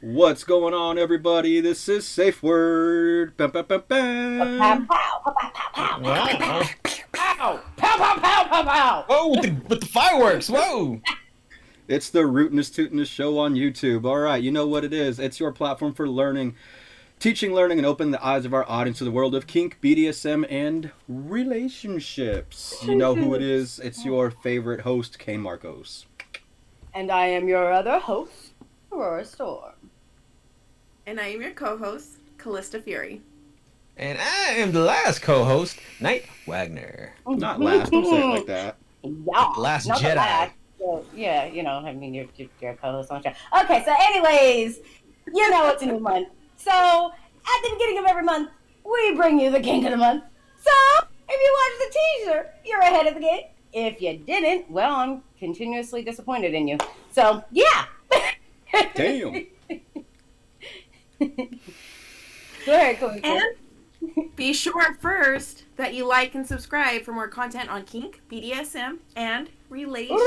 What's going on, everybody? This is SafeWord. Bam, bam, bam, Pow, bam. pow, pow, pow, pow, Wow. pow, pow, pow, pow, pow, pow. Whoa, with the fireworks. Whoa. It's the Rootinest Tootinest show on YouTube. All right, you know what it is. It's your platform for learning, teaching, learning, and opening the eyes of our audience to the world of kink, BDSM, and relationships. You know who it is. It's your favorite host, K. Marcos. And I am your other host, Aurora Storm. And I am your co-host, Callista Fury. And I am the last co-host, Knight Wagner. Not last, don't say it like that. Yeah, Last not the Jedi. last. So, yeah, you know, I mean, you're a co-host on the show. Okay, so anyways, you know it's a new month. So at the beginning of every month, we bring you the kink of the month. So if you watched the teaser, you're ahead of the game. If you didn't, well, I'm continuously disappointed in you. So yeah. Damn. Go ahead, Chloe. And be sure first that you like and subscribe for more content on kink, BDSM, and relationships.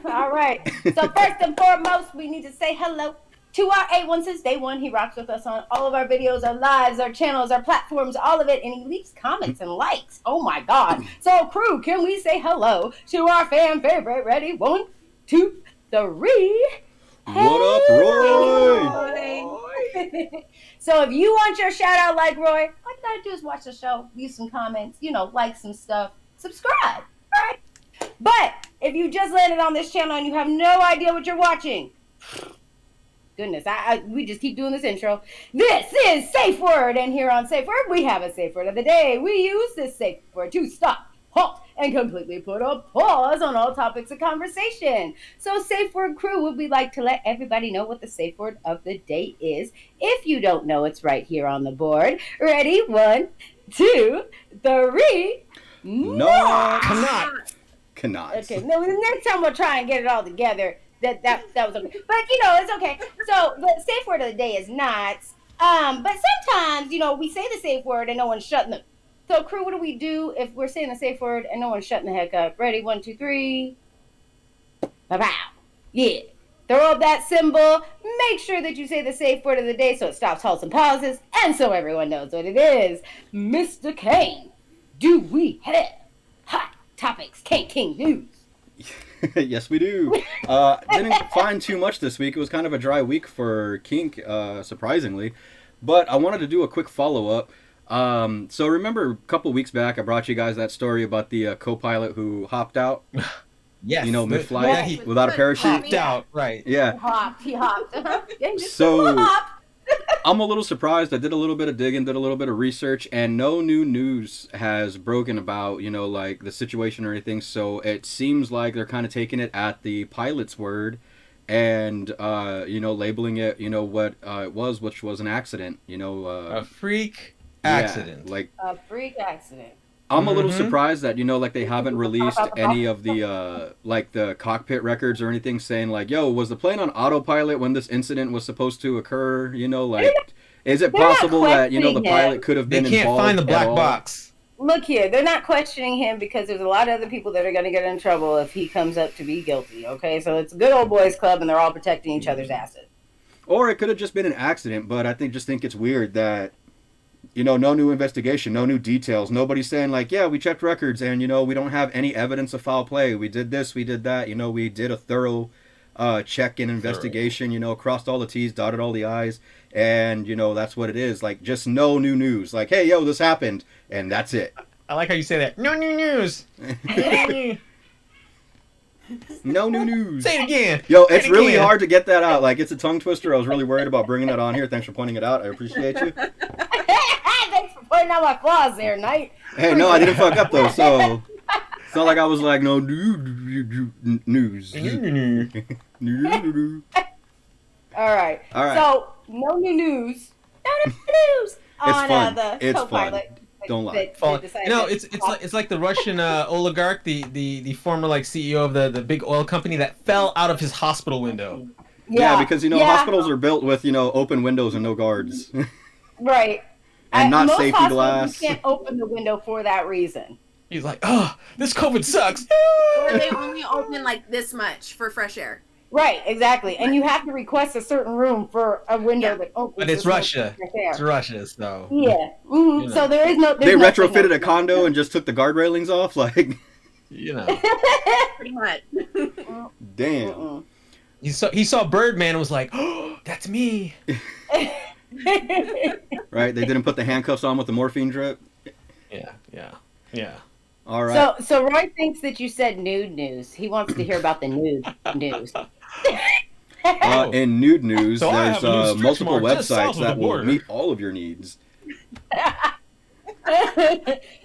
All right. So first and foremost, we need to say hello to our A1 since day one. He rocks with us on all of our videos, our lives, our channels, our platforms, all of it, and he leaves comments and likes. Oh my God. So crew, can we say hello to our fan favorite? Ready? 1, 2, 3. What up, Roy? So if you want your shout out like Roy, all you gotta do is watch the show, leave some comments, you know, like some stuff, subscribe. All right. But if you just landed on this channel and you have no idea what you're watching, goodness, we just keep doing this intro. This is SafeWord, and here on SafeWord we have a safe word of the day. We use this safe word to stop, halt, and completely put a pause on all topics of conversation. So SafeWord crew, would we like to let everybody know what the safe word of the day is? If you don't know, it's right here on the board. Ready? 1, 2, 3. No. Cannot. Okay, no, the next time we'll try and get it all together. That was okay. But, you know, it's okay. So the safe word of the day is not. But sometimes, you know, we say the safe word and no one's shutting them. So, crew, what do we do if we're saying the safe word and no one's shutting the heck up? Ready? 1, 2, 3. Pow. Yeah. Throw up that symbol. Make sure that you say the safe word of the day so it stops, halts, and pauses. And so everyone knows what it is. Mr. Kane, do we have hot topics, Kink King news? Yes, we do. Didn't find too much this week. It was kind of a dry week for kink, surprisingly. But I wanted to do a quick follow-up. So remember a couple weeks back, I brought you guys that story about the co-pilot who hopped out, Yes. you know, mid-flight Yeah, he without a parachute. popped out. Right. Yeah. He hopped. Yeah, he just So- hopped. I'm a little surprised. I did a little bit of digging, did a little bit of research, and no new news has broken about, you know, like the situation or anything. So it seems like they're kind of taking it at the pilot's word and, you know, labeling it, you know, what it was, which was an accident, you know. A freak yeah, accident. like, A freak accident. I'm a little Mhm. surprised that, you know, like they haven't released any of the, like the cockpit records or anything saying like, yo, was the plane on autopilot when this incident was supposed to occur? You know, like, is it They're not possible that, you know, the questioning him. pilot could have They been can't involved find the at black all? box. Look here, they're not questioning him because there's a lot of other people that are going to get in trouble if he comes up to be guilty, okay? So it's a good old boys club and they're all protecting each other's asses. Or it could have just been an accident, but I just think it's weird that, you know, no new investigation, no new details. Nobody's saying like, yeah, we checked records and, you know, we don't have any evidence of foul play. We did this, we did that. You know, we did a thorough check and investigation, you know, crossed all the T's, dotted all the I's. And, you know, that's what it is. Like, just no new news. Like, hey, yo, this happened. And that's it. I like how you say that. No new news. No new news. Say it again. Yo, Say it's it really again. hard to get that out. Like, it's a tongue twister. I was really worried about bringing that on here. Thanks for pointing it out. I appreciate you. Thanks for pointing out my flaws there, Knight. Hey, no, I didn't fuck up, though, so... It's not like I was like, no, news. All right. All right. So, no new news. No new news on fun. The It's co-pilot. fun. Don't lie. that decided You know, to- it's like the Russian oligarch, the former like CEO of the big oil company that fell out of his hospital window. Yeah, because, you know, yeah, hospitals are built with, you know, open windows and no guards. right. And not most safety hospitals, glass. You can't open the window for that reason. He's like, oh, this COVID sucks. Or they only open like this much for fresh air. Right, exactly. And you have to request a certain room for a window Yeah. that opens. But it's There's no Russia. right there. It's Russia, so. Yeah. You know. So there is no. They there's no retrofitted signal. a condo and just took the guard railings off. Like, You know. Pretty much. damn. Mm-mm. He saw Birdman and was like, oh, that's me. Right? They didn't put the handcuffs on with the morphine drip. Yeah. All right. So Roy thinks that you said nude news. He wants to hear about the nude news. In nude news, So I there's have a new stretch multiple mark just south websites of that the will border. meet all of your needs.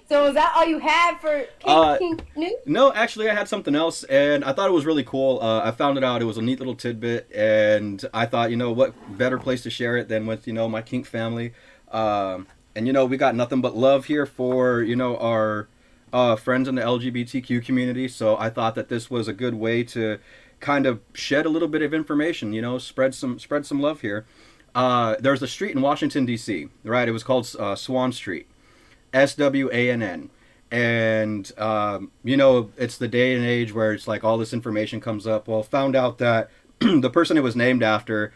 So is that all you had for kink news? No, actually, I had something else, and I thought it was really cool. I found it out. It was a neat little tidbit, and I thought, what better place to share it than with, my kink family. And, we got nothing but love here for, our friends in the LGBTQ community, so I thought that this was a good way to kind of shed a little bit of information, spread some love here. There's a street in Washington, D.C., right? It was called Swan Street. SWANN. And, it's the day and age where it's like all this information comes up. Well, found out that the person it was named after,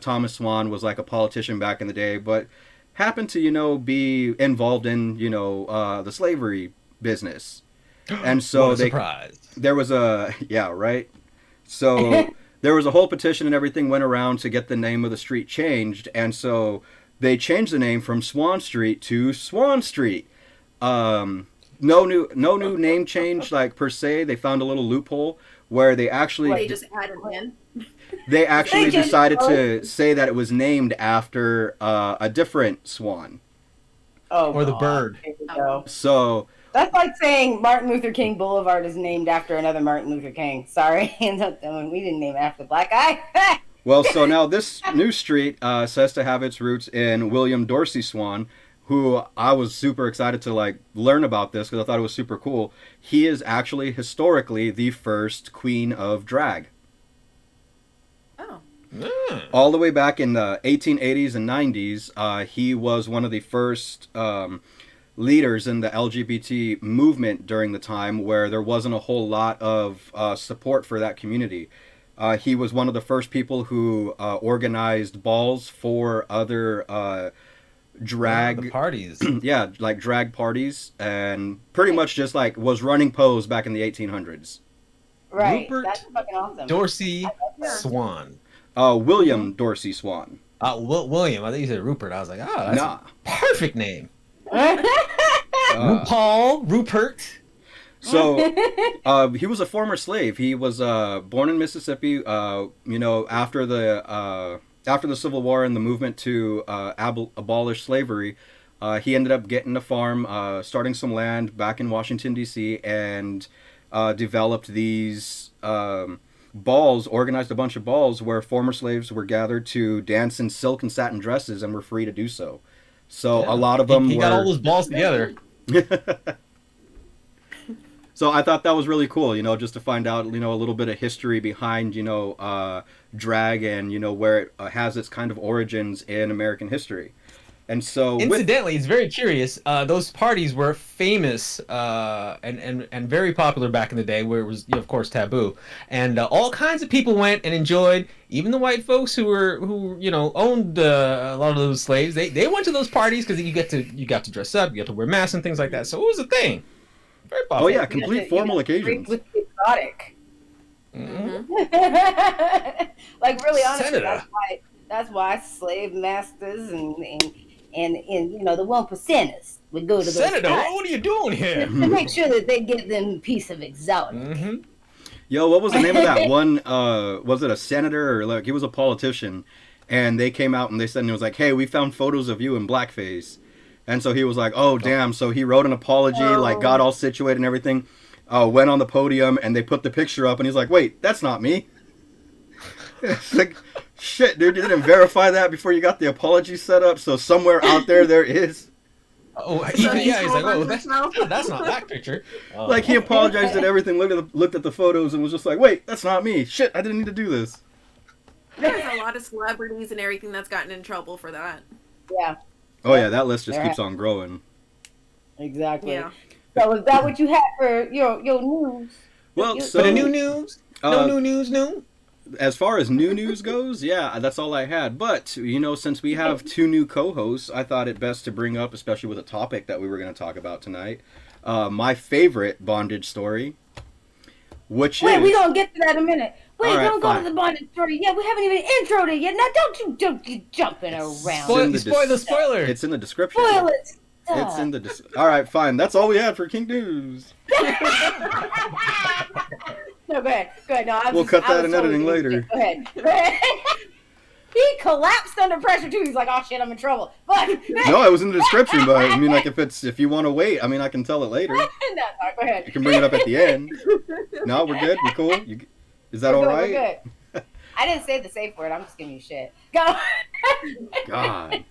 Thomas Swan, was like a politician back in the day, but happened to, be involved in, the slavery business. And so surprise. there was right? So there was a whole petition and everything went around to get the name of the street changed. And so they changed the name from Swan Street to Swan Street. No new name change, like, per se. They found a little loophole where they actually They just added in. they actually They just- decided to say that it was named after a different swan. Oh, Or the God. bird. Here we go. So That's like saying Martin Luther King Boulevard is named after another Martin Luther King. Sorry, we didn't name it after the black guy. well, so now this new street says to have its roots in William Dorsey Swan, who I was super excited to learn about this because I thought it was super cool. He is actually historically the first queen of drag. Oh. All the way back in the 1880s and 90s, he was one of the first leaders in the LGBT movement during the time where there wasn't a whole lot of support for that community. He was one of the first people who organized balls for other drag The parties. yeah, like drag parties, and pretty much just was running Pose back in the 1800s. Right. Rupert That's fucking awesome. Dorsey Yeah. Swan. William Dorsey Swan. William. I think you said Rupert. I was like, oh, that's Nah. a perfect name. Uh, RuPaul, Rupert. So, he was a former slave. He was born in Mississippi. After the Civil War and the movement to abolish slavery, he ended up getting a farm, starting some land back in Washington D.C., and developed these balls, organized a bunch of balls where former slaves were gathered to dance in silk and satin dresses and were free to do so. So Yeah. a lot of them He were. got all those balls together. So I thought that was really cool, just to find out, a little bit of history behind, drag and, where it has its kind of origins in American history. And so Incidentally, it's very curious. Those parties were famous and very popular back in the day, where it was, of course, taboo. And all kinds of people went and enjoyed. Even the white folks who owned a lot of those slaves. They went to those parties because you got to dress up, you got to wear masks and things like that. So it was a thing. Very oh popular. yeah, complete formal occasions. With the exotic. Mhm. Like, really, honestly, Senator. that's why slave masters and the 1%ers would go to those Senator, parties what are you doing here? to make sure that they get them a piece of exotic. hmm Yo, what was the name of that one? Was it a senator or he was a politician? And they came out and they said, and it was like, hey, we found photos of you in blackface. And so he was like, oh, damn. So he wrote an apology, got all situated and everything, went on the podium, and they put the picture up, and he's like, wait, that's not me. It's like, shit, dude, you didn't verify that before you got the apology set up, so somewhere out there is. Oh, So he's he's like, oh, holding that's himself? not that picture. Oh. Like, he apologized and everything, looked at the photos, and was just like, wait, that's not me. Shit, I didn't need to do this. There's a lot of celebrities and everything that's gotten in trouble for that. Yeah, Oh, yeah, that list just There keeps on growing. exactly. Yeah. So is that what you had for your news? Well, You- so... But the new news? No new news, new? as far as new news goes, yeah, that's all I had. But, you know, since we have 2 new co-hosts, I thought it best to bring up, especially with a topic that we were going to talk about tonight, my favorite bondage story, which Wait, is... we gonna get to that in a minute. Wait, All right, don't go fine. to the bondage story yet. We haven't even introed it yet. Now, don't you jumping around. Spoil the spoiler. It's in the description. Spoil it. It's in the... All right, fine. That's all we had for Kink News. No, go ahead. Go ahead. No, We'll cut that in editing later. Go ahead. Go ahead. He collapsed under pressure too. He's like, "Oh shit, I'm in trouble." But No, it was in the description, but I mean, like, if you want to wait, I mean, I can tell it later. no, go ahead. You can bring it up at the end. No, we're good. We're cool. Is that all right? We're good. I didn't say the safe word. I'm just giving you shit. Go. God,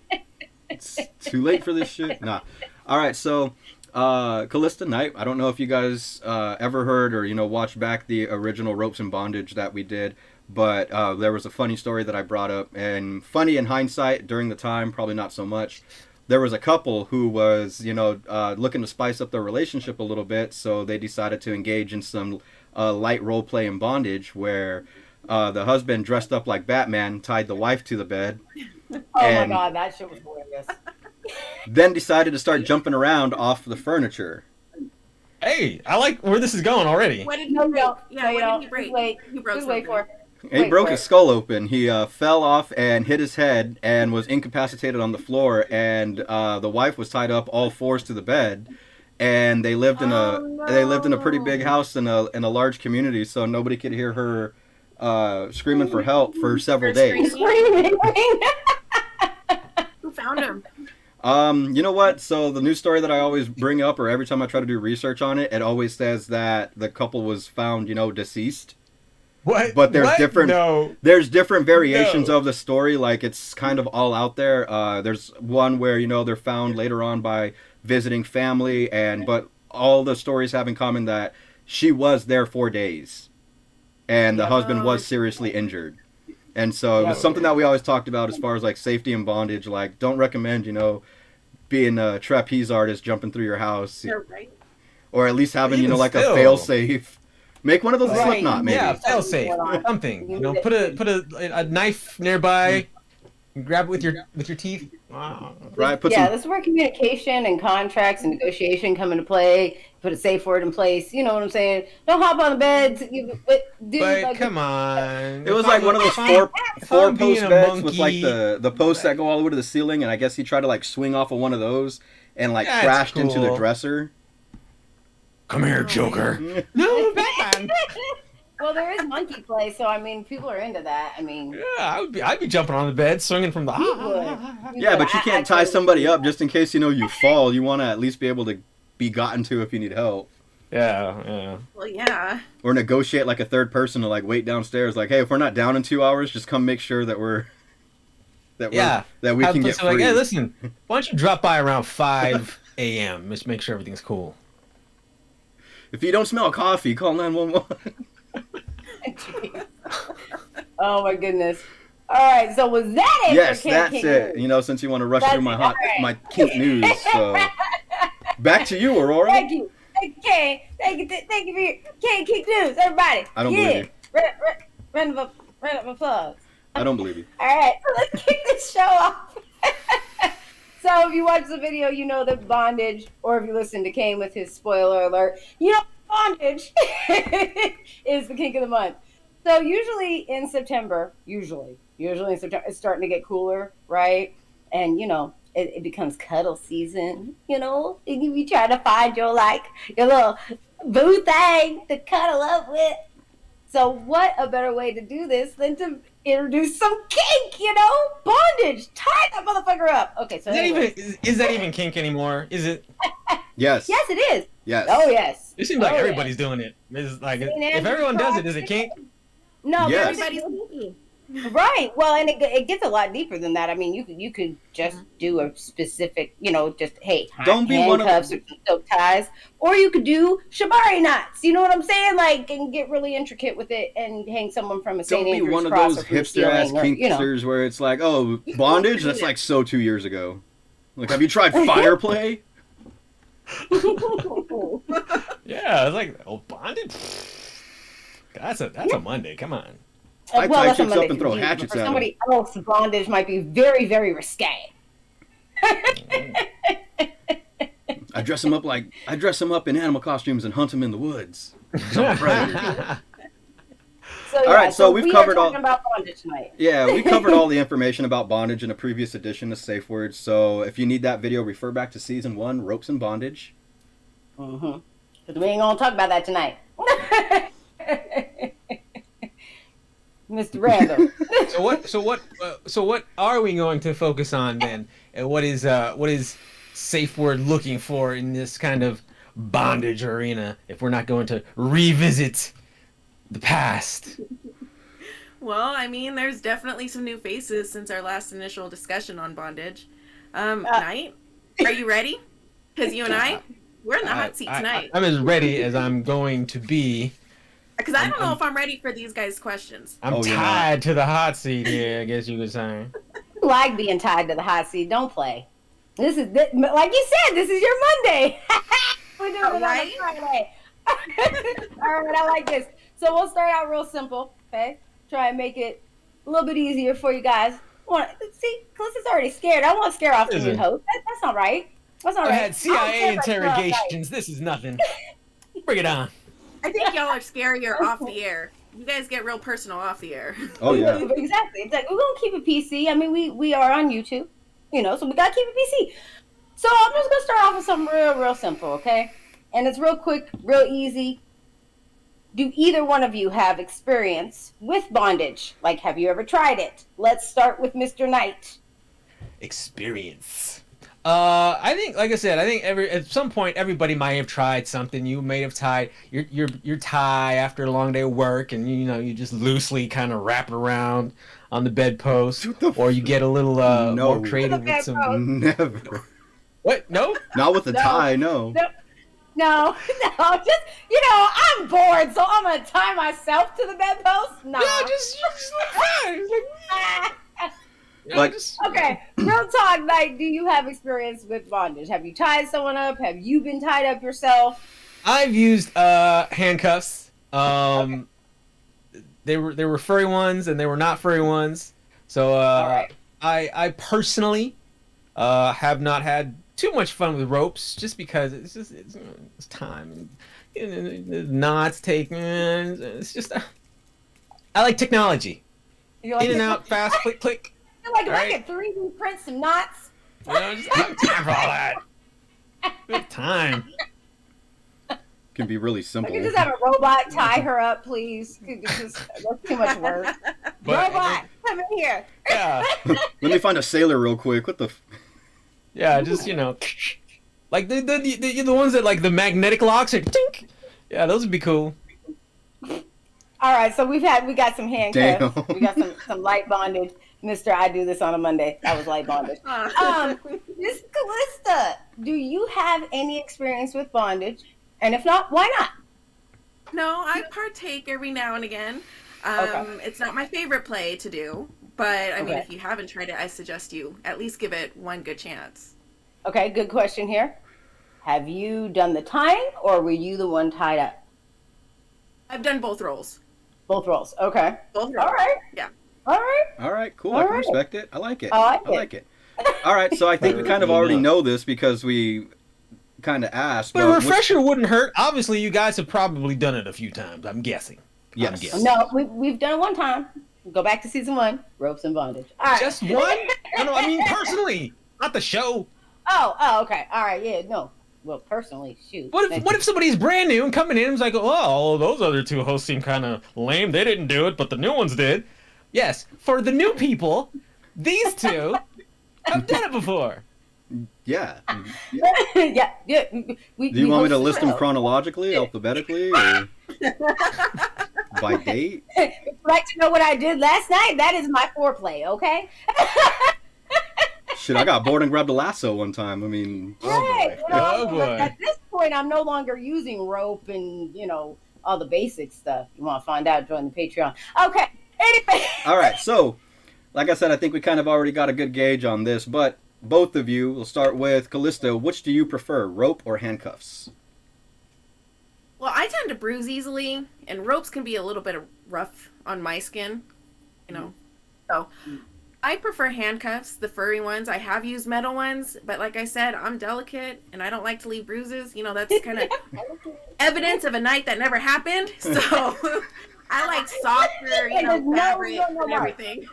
it's too late for this shit. Nah. All right, so Callista, Knight. I don't know if you guys ever heard or watched back the original Ropes and Bondage that we did, but there was a funny story that I brought up, and funny in hindsight, during the time, probably not so much. There was a couple who was looking to spice up their relationship a little bit, so they decided to engage in some light role play in bondage, where the husband dressed up like Batman, tied the wife to the bed. Oh my god, that shit was hilarious. Then decided to start jumping around off the furniture. Hey, I like where this is going already. What did No, he break? no, Yeah, no, you what don't. did he break? Just wait. He broke Just wait something. for it. He Wait broke for his it. skull open. He fell off and hit his head and was incapacitated on the floor. And the wife was tied up all fours to the bed. And they lived in a pretty big house in a large community, so nobody could hear her screaming for help for several days. Who found him? You know what? So the news story that I always bring up, or every time I try to do research on it, it always says that the couple was found, deceased. What? But there's What? different No. there's different variations No. of the story. Like, it's kind of all out there. There's one where they're found later on by visiting family, but all the stories have in common that she was there 4 days, and the husband was seriously injured. And so it was something that we always talked about as far as like safety and bondage. Like, don't recommend being a trapeze artist jumping through your house, You're right. or at least having Even like still. a fail safe. Make one of those a Right. Slipknot, maybe. Yeah, fail safe. Something. Put a knife nearby. Grab it with your teeth. Wow. Right. Put Yeah, some. this is where communication and contracts and negotiation come into play. Put a safe word in place. You know what I'm saying? Don't hop on the bed. But come on. It was like one of those if four I'm being post a beds with like monkey- the posts that go all the way to the ceiling, and I guess he tried to like swing off of one of those and like That's crashed into the cool. dresser. Come here, Joker. No, Batman. Well, there is monkey play, so I mean, people are into that. I mean, Yeah, I'd be jumping on the bed, swinging from the. you would. Yeah, but you I can't tie totally somebody would. up just in case you fall. You want to at least be able to be gotten to if you need help, Yeah. Well, yeah. or negotiate like a third person to like wait downstairs. Like, hey, if we're not down in 2 hours, just come make sure that Yeah. that we can get so like, free. hey, listen, why don't you drop by around 5 a.m. Just make sure everything's cool. If you don't smell coffee, call 911. Oh my goodness! All right, so was that it? Yes, for that's Kink it. News? Since you want to rush That's through my it. All right. my kink news, so back to you, Aurora. Thank you. Okay, thank you for your Kink News, everybody. I don't believe you. Round of applause. I don't believe you. All right, so let's kick this show off. So if you watch the video, you know that Bondage, or if you listen to Kane with his spoiler alert, Bondage is the kink of the month. So usually in September, it's starting to get cooler, right? And it becomes cuddle season. You try to find your little boo thing to cuddle up with. So what a better way to do this than to introduce some kink, bondage. Tie that motherfucker up. Okay, so Is that even kink anymore? Is it? Yes. yes, it is. Yes. Oh yes. It seems like Oh, yeah. everybody's doing it. It's like Seen if it. everyone does it, is it kink? No, Yes. Everybody's kinky. right. Well, and it gets a lot deeper than that. I mean, you could just do a specific, just Don't be one of handcuffs or silk ties, or you could do shibari knots. You know what I'm saying? Like, and get really intricate with it and hang someone from a Don't St. be Andrew's one of cross those or from the hipster ass ceiling, or, kinksters where it's like, oh, bondage. That's like so 2 years ago. Like, have you tried fire play? Yeah, it's like bondage. That's a Monday. Come on. I tie that's chicks on up and throw Monday for you, hatchets but for at them. somebody else, bondage might be very, very risque. I dress them up in animal costumes and hunt them in the woods. I'm a predator. So All right, so we've we covered are all. talking about bondage tonight. Yeah, we covered all the information about bondage in a previous edition of SafeWord. So if you need that video, refer back to season 1, Ropes and Bondage. Mm-hmm. Because we ain't gonna talk about that tonight. Mr. Randall. So what are we going to focus on then? And what is SafeWord looking for in this kind of bondage arena if we're not going to revisit the past? Well, I mean, there's definitely some new faces since our last initial discussion on bondage. Knight, are you ready? Because you and we're in the hot seat tonight. I'm as ready as I'm going to be. Because I don't know if I'm ready for these guys' questions. I'm tied to the hot seat here, I guess you could say. I like being tied to the hot seat. Don't play. Like you said, this is your Monday. We're doing it on a Friday. All right, I like this. So we'll start out real simple, okay? Try and make it a little bit easier for you guys. See, Callista's already scared. I want to scare off the new host. That's not right. That's not I right. had CIA interrogations. This is nothing. Bring it on. I think y'all are scarier off the air. You guys get real personal off the air. Oh, yeah. Exactly. It's like, we're going to keep it PC. I mean, we are on YouTube, so we got to keep it PC. So I'm just going to start off with something real simple, okay? And it's real quick, real easy. Do either one of you have experience with bondage? Like, have you ever tried it? Let's start with Mr. Knight. Experience. I think, like I said, at some point everybody might have tried something. You may have tied your tie after a long day of work, and you just loosely kind of wrap it around on the bedpost, or you get a little more creative with some. Never. What? No. Not with the tie. No. No, just, I'm bored, so I'm going to tie myself to the bedpost? No. Yeah, just like, okay, real talk, Knight, do you have experience with bondage? Have you tied someone up? Have you been tied up yourself? I've used handcuffs. They were furry ones and they were not furry ones. So right. I personally have not had too much fun with ropes, just because it's time, knots taken. It's just I like technology. Like in and out, fast, click, click. You're like, if right? I could 3D print some knots. Just, I don't have time for all that. Good time. Can be really simple. I could just have a robot tie her up, please. That's too much work. Robot, come in here. Yeah. Let me find a sailor real quick. What the? Yeah, just like the ones that like the magnetic locks are tink. Yeah, those would be cool. All right, so we got some handcuffs. Damn. We got some light bondage. Mr. I do this on a Monday. That was light bondage. Miss Callista, do you have any experience with bondage? And if not, why not? No, I partake every now and again. It's not my favorite play to do, but I mean, if you haven't tried it, I suggest you at least give it one good chance. Okay, good question here. Have you done the tying, or were you the one tied up? I've done both roles. Both roles. Okay. Both roles. All right. Yeah. All right, cool. I can respect it. I like it. I like it. All right, so I think we kind of already know this because we kind of asked. But a refresher wouldn't hurt. Obviously, you guys have probably done it a few times. I'm guessing. Yes. No, we've done it one time. Go back to season 1, ropes and bondage. All right. Just one? No, I mean personally, not the show. Oh, okay. All right, yeah, no. Well, personally, shoot. What if somebody's brand new and coming in and is like, oh, those other two hosts seem kind of lame. They didn't do it, but the new ones did. Yes, for the new people, these two have done it before. Yeah. yeah. Do you want me to list them chronologically, alphabetically, or by date? If you'd like to know what I did last night, that is my foreplay, okay? Shit, I got bored and grabbed a lasso one time. I mean, oh boy. At this point, I'm no longer using rope and, all the basic stuff. You want to find out, join the Patreon. Okay, anyway. All right, so, like I said, I think we kind of already got a good gauge on this, but both of you, we'll start with Callista. Which do you prefer, rope or handcuffs? Well, I tend to bruise easily, and ropes can be a little bit rough on my skin. you know. So I prefer handcuffs, the furry ones. I have used metal ones, but like I said, I'm delicate and I don't like to leave bruises. You know, that's kind of evidence of a night that never happened. So I like softer, you know, fabric and everything.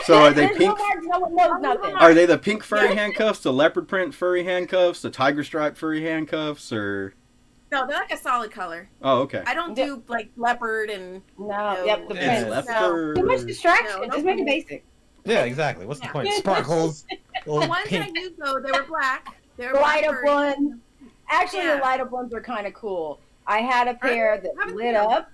So are they There's pink? no marks, no one knows nothing. Are they the pink furry handcuffs, the leopard print furry handcuffs, the tiger stripe furry handcuffs, or? No, they're like a solid color. Oh, okay. I don't do like leopard and No, yep, the Yeah, prints. leopard. Too much distraction. No, Just make it basic. Yeah, exactly. What's the Yeah. point? Sparkles. The Little ones pink. I used though, they were black. They were The light black up furry. ones. Actually, Yeah. the light up ones are kind of cool. I had a pair that haven't lit seen them. up.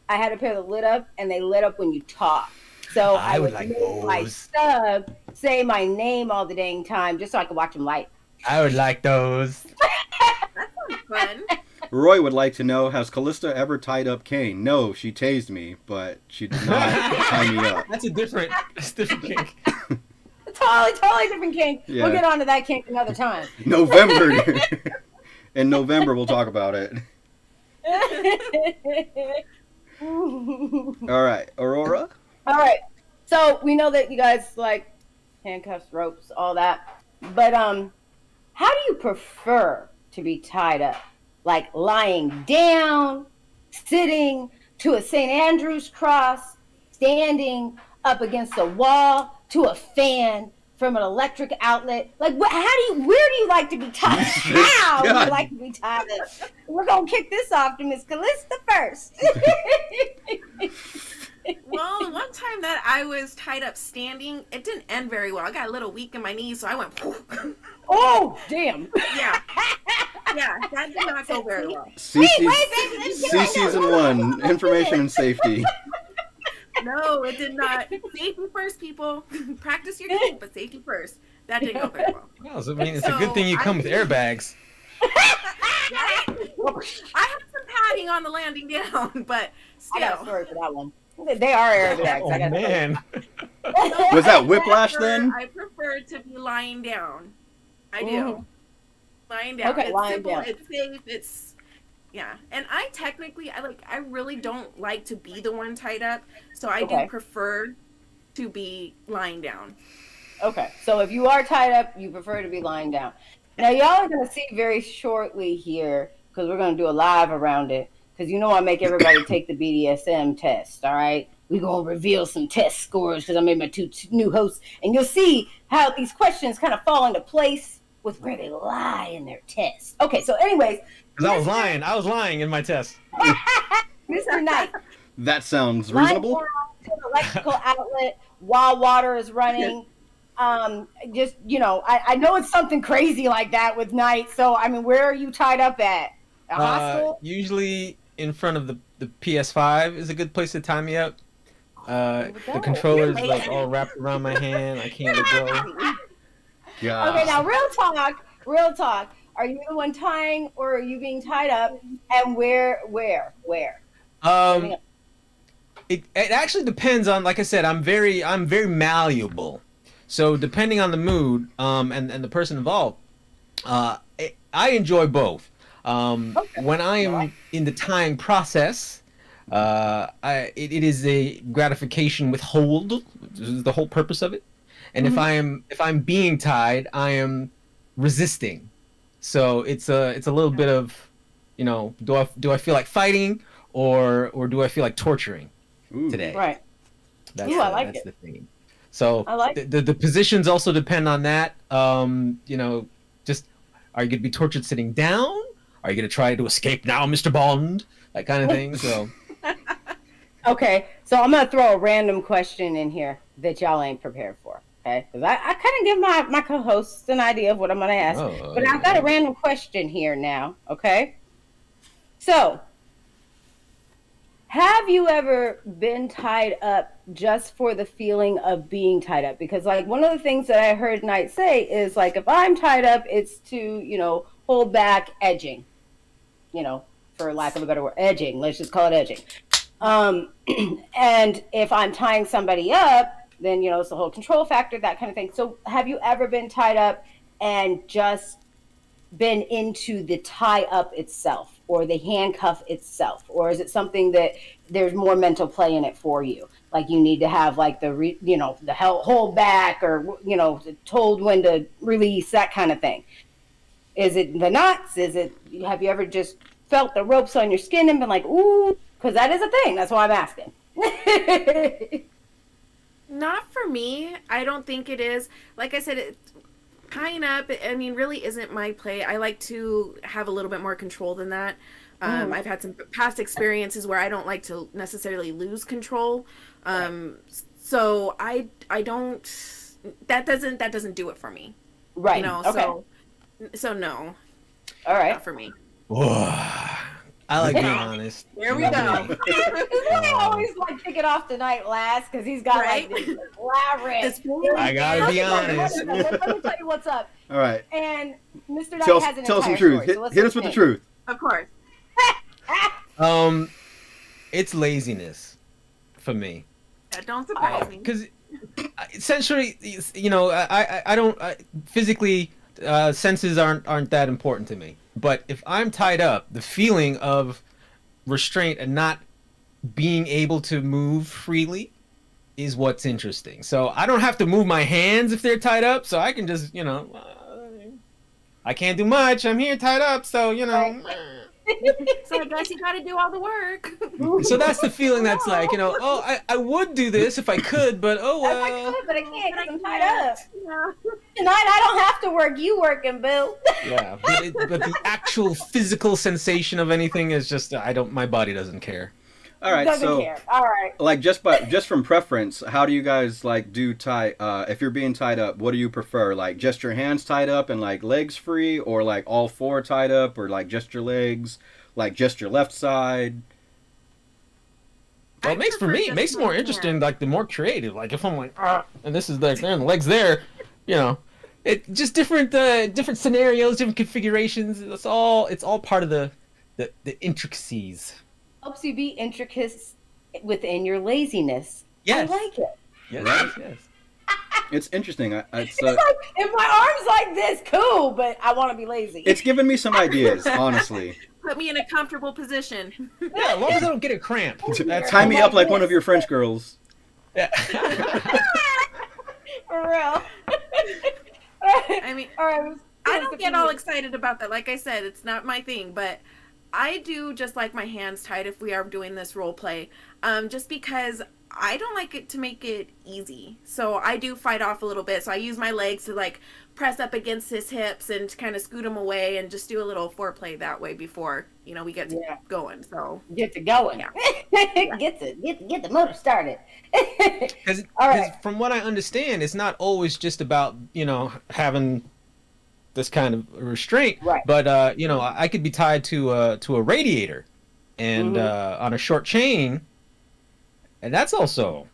I had a pair that lit up, and they lit up when you talk. So I I would would like make my those. sub say my name all the dang time, just so I could watch them light. I would like those. That sounds fun. Roy would like to know, has Callista ever tied up Kane? No, she tased me, but she did not tie me up. That's a different kink. Totally different kink. Yeah. We'll get onto that kink another time. November. In November, we'll talk about it. All right, Aurora? All right. So we know that you guys like handcuffs, ropes, all that. But how do you prefer to be tied up? Like lying down, sitting to a St. Andrew's cross, standing up against a wall, to a fan from an electric outlet. Like, where do you like to be tied? How do God. you like to be tied up? We're gonna kick this off to Miss Callista first. Well, the one time that I was tied up standing, it didn't end very well. I got a little weak in my knees, so I went. Oh, damn. Yeah, yeah, that did not go very well. C baby, let's get right season now. 1, information and safety. No, it did not. Safety first, people. Practice your kink, but safety first. That didn't go very well. Well, so, I mean, it's a good thing you come with airbags. I had some padding on the landing down, but I got a still. story for that one. They are airbags. Oh I got man. Was that whiplash then? I prefer to be lying down. I do. Mhm. Lying down. Okay, It's lying simple, down. it's safe, it's yeah. And I technically I really don't like to be the one tied up, so I Okay. do prefer to be lying down. Okay, so if you are tied up, you prefer to be lying down. Now, y'all are going to see very shortly here, because we're going to do a live around it, because you know I make everybody take the BDSM test, all right? We're going to reveal some test scores, because I made my two new hosts, and you'll see how these questions kind of fall into place with where they lie in their test. Okay, so anyways, Because I was lying in my test. Mr. Knight, That sounds lying reasonable. down to an electrical outlet while water is running. Just, you know, I know it's something crazy like that with Knight. So, I mean, where are you tied up at? A hospital? Usually in front of the PS5 is a good place to tie me up. The go. controller's like all wrapped around my hand. I can't let go. God. Okay, now real talk. Are you the one tying or are you being tied up? And where? It actually depends on, like I said, I'm very malleable. So depending on the mood, and the person involved, I enjoy both. When I am in the tying process, it is a gratification withhold. This is the whole purpose of it. And if I'm being tied, I am resisting. So it's a little bit of, you know, do I feel like fighting or do I feel like torturing Ooh. today? Right. That's Ooh, I like that's it. the thing. So I like the positions also depend on that. You know, just are you going to be tortured sitting down? Are you going to try to escape now, Mr. Bond? That kind of thing. So Okay, so I'm going to throw a random question in here that y'all ain't prepared for. Okay, because I kind of give my co-hosts an idea of what I'm going to ask. But I've got a random question here now, okay? So, have you ever been tied up just for the feeling of being tied up? Because, like, one of the things that I heard Knight say is, like, if I'm tied up, it's to, you know, hold back edging. You know, for lack of a better word, edging. Let's just call it edging. And if I'm tying somebody up, then, you know, it's the whole control factor, that kind of thing. So have you ever been tied up and just been into the tie up itself or the handcuff itself, or is it something that there's more mental play in it for you? Like you need to have like the hold back, or told when to release, that kind of thing. Is it the knots? Have you ever just felt the ropes on your skin and been like, ooh? Because that is a thing. That's why I'm asking. Not for me. I don't think it is. Like I said, tying up, I mean, really isn't my play. I like to have a little bit more control than that. I've had some past experiences where I don't like to necessarily lose control. So I don't, that doesn't do it for me. Right. Okay. So no. All right. Not for me. I like being honest. There we go. I always like kick it off tonight last because he's got like this elaborate. I gotta be honest. Let me tell you what's up. All right. And Mr. Knight Tell has an us some entire truth. story, so Hit us with the truth. Of course. It's laziness for me. That don't surprise me. Because essentially, I don't physically, senses aren't that important to me. But if I'm tied up, the feeling of restraint and not being able to move freely is what's interesting. So I don't have to move my hands if they're tied up, so I can just, I can't do much. I'm here tied up, so, So I guess you got to do all the work. So that's the feeling that's like, I would do this if I could, but well. If I could, but I can't because I'm tied up. Yeah. Tonight I don't have to work. You working, Bill. Yeah, but the actual physical sensation of anything is just, my body doesn't care. All right, Doesn't care. All right. Like just from preference, how do you guys like do tie? If you're being tied up, what do you prefer? Like just your hands tied up and like legs free, or like all four tied up, or like just your legs, like just your left side? Well, it makes it more interesting. Like the more creative. Like if I'm like, and this is like there and the legs there, it just different scenarios, different configurations. It's all part of the intricacies. Helps you be intricate within your laziness. Yes. I like it. Yes. It's interesting. It's like, if my arm's like this, cool, but I want to be lazy. It's given me some ideas, honestly. Put me in a comfortable position. Yeah, as long as I don't get a cramp. Tie me up like one of your French girls. Yeah. For real. I mean, all right. I don't get all excited about that. Like I said, it's not my thing, but I do just like my hands tied if we are doing this role play, just because I don't like it to make it easy. So I do fight off a little bit. So I use my legs to like press up against his hips and kind of scoot him away and just do a little foreplay that way before, we get to going. So get to going. Yeah. get the motor started. Because from what I understand, it's not always just about, having this kind of restraint, right? But I could be tied to a radiator, and on a short chain, and that's also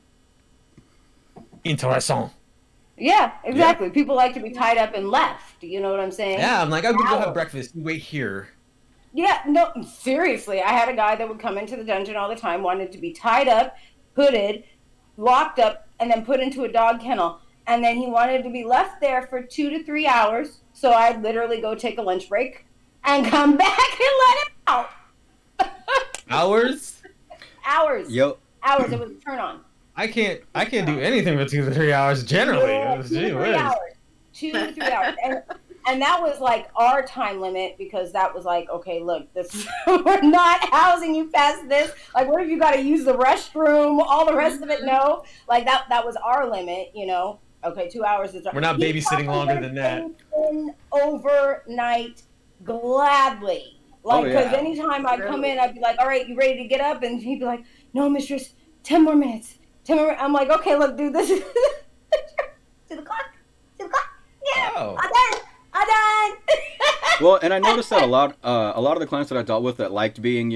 interesting. Yeah, exactly. Yeah. People like to be tied up and left. You know what I'm saying? Yeah, I'm like, I'm gonna go have breakfast. You wait here. Yeah, no, seriously. I had a guy that would come into the dungeon all the time, wanted to be tied up, hooded, locked up, and then put into a dog kennel. And then he wanted to be left there for 2 to 3 hours. So I'd literally go take a lunch break and come back and let him out. Hours? Hours. Yo. Hours. It was a turn on. I can't do anything for 2 to 3 hours generally. Yeah, 2 to 3 hours. 2 to 3 hours. And that was like our time limit, because that was like, okay, look, this we're not housing you past this. Like, what if you got to use the restroom? All the rest of it, no. Like that was our limit, Okay, 2 hours is. We're not babysitting longer than that. Overnight, gladly. Like, because anytime I'd come in, I'd be like, all right, you ready to get up? And he'd be like, no, mistress, 10 more minutes. 10 more. I'm like, okay, look, dude, this is to the clock. Yeah, oh. I'm done. Well, and I noticed that a lot of the clients that I dealt with that liked being,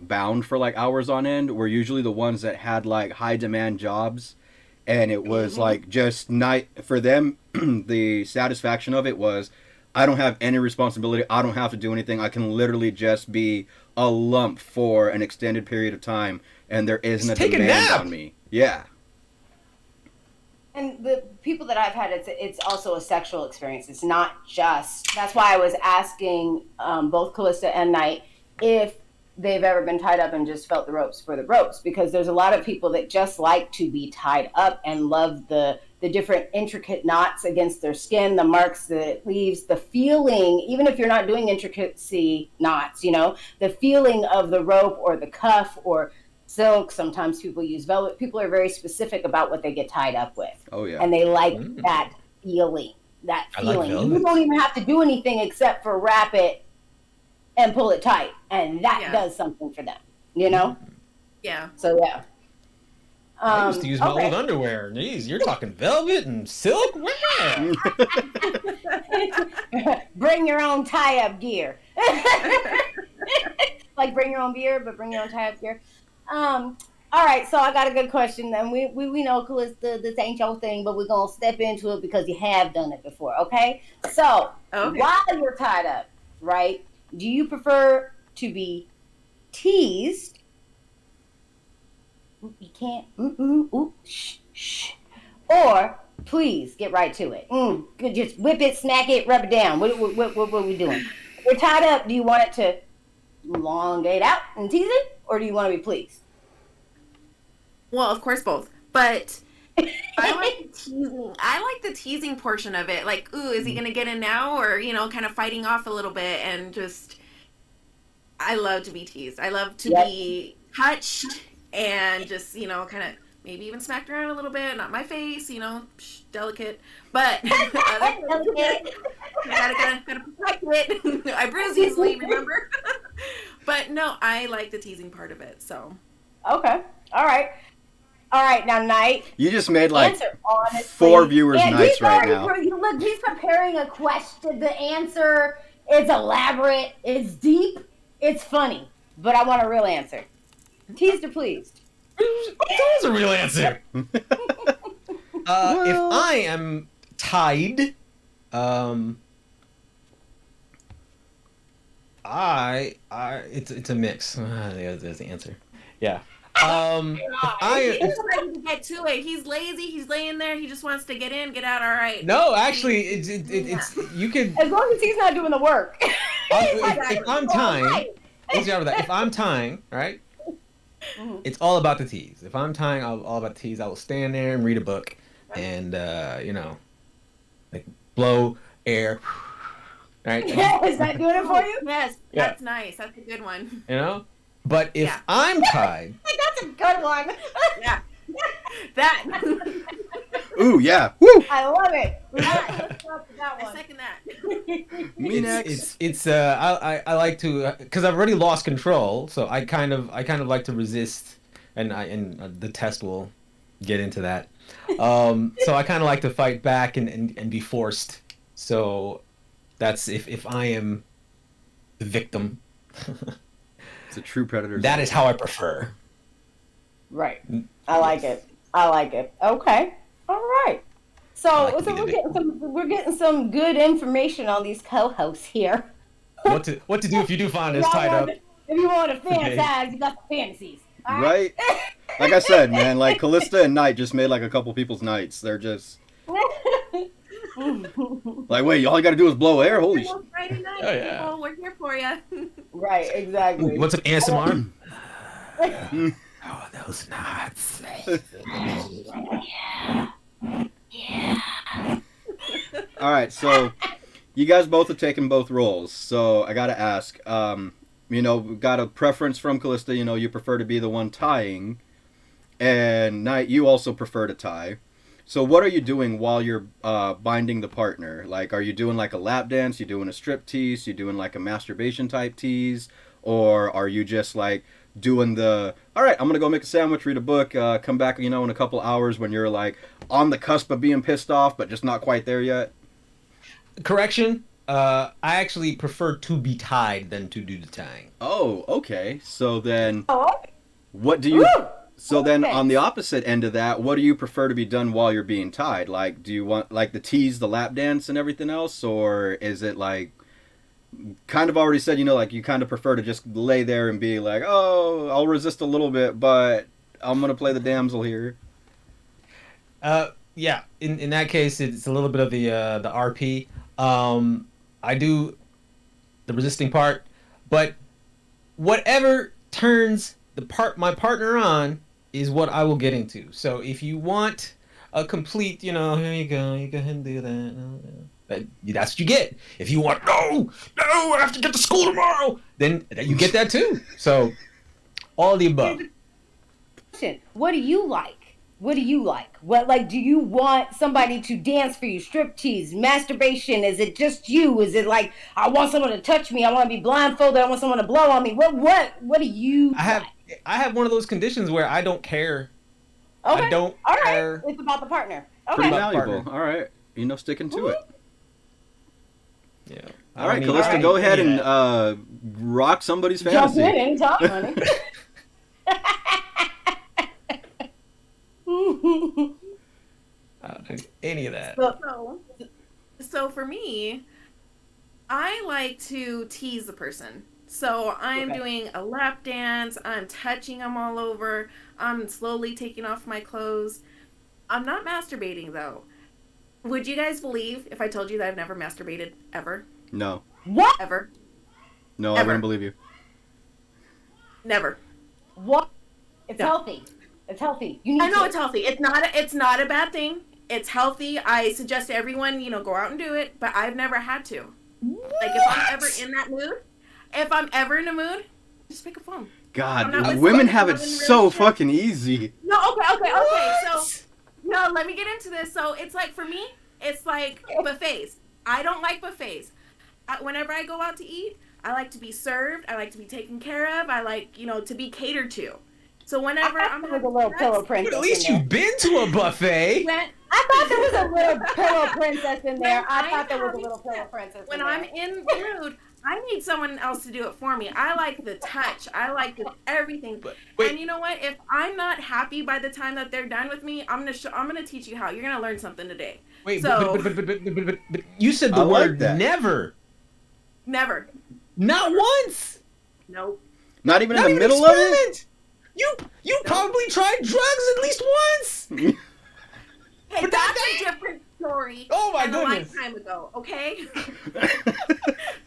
bound for like hours on end were usually the ones that had like high demand jobs. And it was like just for them, the satisfaction of it was, I don't have any responsibility. I don't have to do anything. I can literally just be a lump for an extended period of time, and there isn't a demand on me. Yeah. And the people that I've had, it's also a sexual experience. It's not just. That's why I was asking both Callista and Knight if they've ever been tied up and just felt the ropes for the ropes, because there's a lot of people that just like to be tied up and love the different intricate knots against their skin, the marks that it leaves, the feeling, even if you're not doing intricacy knots, you know, the feeling of the rope or the cuff or silk. Sometimes people use velvet. People are very specific about what they get tied up with. Oh yeah. And they like that feeling. That feeling. You don't even have to do anything except for wrap it and pull it tight, and that does something for them, you know. Yeah. So yeah. I used to use my old underwear. Jeez, you're talking velvet and silk? Wow. Bring your own tie-up gear. Like bring your own beer, but bring your own tie-up gear. All right, so I got a good question. And we know, Callista, this ain't your thing, but we're going to step into it because you have done it before, okay? So while you're tied up, right, do you prefer to be teased? You can't. Shh, shh. Or please get right to it. Just whip it, smack it, rub it down. What are we doing? If you're tied up, do you want it to elongate out and tease it, or do you want to be pleased? Well, of course, both. But I like teasing. I like the teasing portion of it. Like, ooh, is he gonna get in now, or you know, kind of fighting off a little bit, and just. I love to be teased. I love to be touched and just, you know, kind of maybe even smacked around a little bit. Not my face, you know, delicate. But gotta protect it. I bruise easily, remember? But no, I like the teasing part of it. So. Okay. All right. Now, Knight. You just made like answer, honestly. 4 viewers' nights right now. Look, he's preparing a question. The answer is elaborate. It's deep. It's funny, but I want a real answer. Teased or pleased? That's a real answer. If I am tied, it's a mix. There's the answer. Yeah. He's ready to get to it. He's lazy. He's laying there. He just wants to get in, get out. All right. No, actually, it's you can. As long as he's not doing the work. If I'm tying, if I'm tying, right? It's all about the tease. If I'm tying, all about the tease. I will stand there and read a book, and you know, like blow air. Right? Is that doing it for you? Yes. Yeah. That's nice. That's a good one. You know. But if I'm tied... That's a good one. Yeah. That. Ooh, yeah. Woo! I love it. I second that. Me next. I like to... Because I've already lost control, so I kind of like to resist, and the test will get into that. So I kind of like to fight back and be forced. So that's if I am the victim... It's a true predator. That is how I prefer. Right. I like it. Okay. All right. So, we're getting some good information on these co-hosts here. What to do if you do find us tied up? If you want to fantasize, you got the fantasies. Right? Like I said, man, like Callista and Knight just made like a couple people's nights. They're just like, wait, all you gotta do is blow air? Holy shit. Friday night, people, we're here for you. Right, exactly. What's up, ASMR? Oh, those knots. Yeah. All right, so you guys both have taken both roles. So I gotta ask, you know, got a preference from Callista, you know, you prefer to be the one tying. And Knight, you also prefer to tie. So what are you doing while you're binding the partner? Like, are you doing like a lap dance? You doing a strip tease? You doing like a masturbation type tease? Or are you just like doing the, all right, I'm going to go make a sandwich, read a book, come back, you know, in a couple hours when you're like on the cusp of being pissed off, but just not quite there yet? Correction. I actually prefer to be tied than to do the tying. Oh, okay. So then what do you... So then on the opposite end of that, what do you prefer to be done while you're being tied? Like, do you want like the tease, the lap dance and everything else? Or is it like, kind of already said, you know, like you kind of prefer to just lay there and be like, oh, I'll resist a little bit, but I'm going to play the damsel here. yeah, in that case, it's a little bit of the RP. I do the resisting part, but whatever turns my partner on is what I will get into. So if you want a complete, here you go ahead and do that. That's what you get. If you want, no, I have to get to school tomorrow, then you get that too. So all of the above. What do you like? What do you like? What, like, do you want somebody to dance for you? Striptease, masturbation? Is it just you? Is it like, I want someone to touch me? I want to be blindfolded. I want someone to blow on me. What do you I have one of those conditions where I don't care. Okay. I don't All right. care. It's about the partner. Pretty Okay. valuable. Partner. All right. Sticking to it. Yeah. All right, Callista, go ahead and rock somebody's Jump fantasy. in anytime, honey. Any of that. So for me, I like to tease the person. So I'm doing a lap dance. I'm touching them all over. I'm slowly taking off my clothes. I'm not masturbating though. Would you guys believe if I told you that I've never masturbated ever? No. What? Ever? No, I wouldn't believe you. Never. What? It's healthy. It's healthy. You need I know to. it's healthy. It's not a bad thing. It's healthy. I suggest everyone, go out and do it, but I've never had to. What? Like if I'm ever in that mood, if I'm ever in a mood, just pick a phone. God, women have it so fucking easy. No, okay. So, no, let me get into this. So it's like, for me, it's like buffets. I don't like buffets. Whenever I go out to eat, I like to be served. I like to be taken care of. I like, to be catered to. So whenever I'm having a little pillow princess, But at least you've been to a buffet. I thought there was a little pillow princess in there. I thought there was a little pillow princess. When I'm in the mood, I need someone else to do it for me. I like the touch. I like everything. And you know what? If I'm not happy by the time that they're done with me, I'm gonna teach you how. You're gonna learn something today. Wait, so, but you said the word never. Never. Not once. Nope. Not even in the middle of it. You probably tried drugs at least once. Hey, but that's a different story. Oh my goodness. A lifetime ago, okay?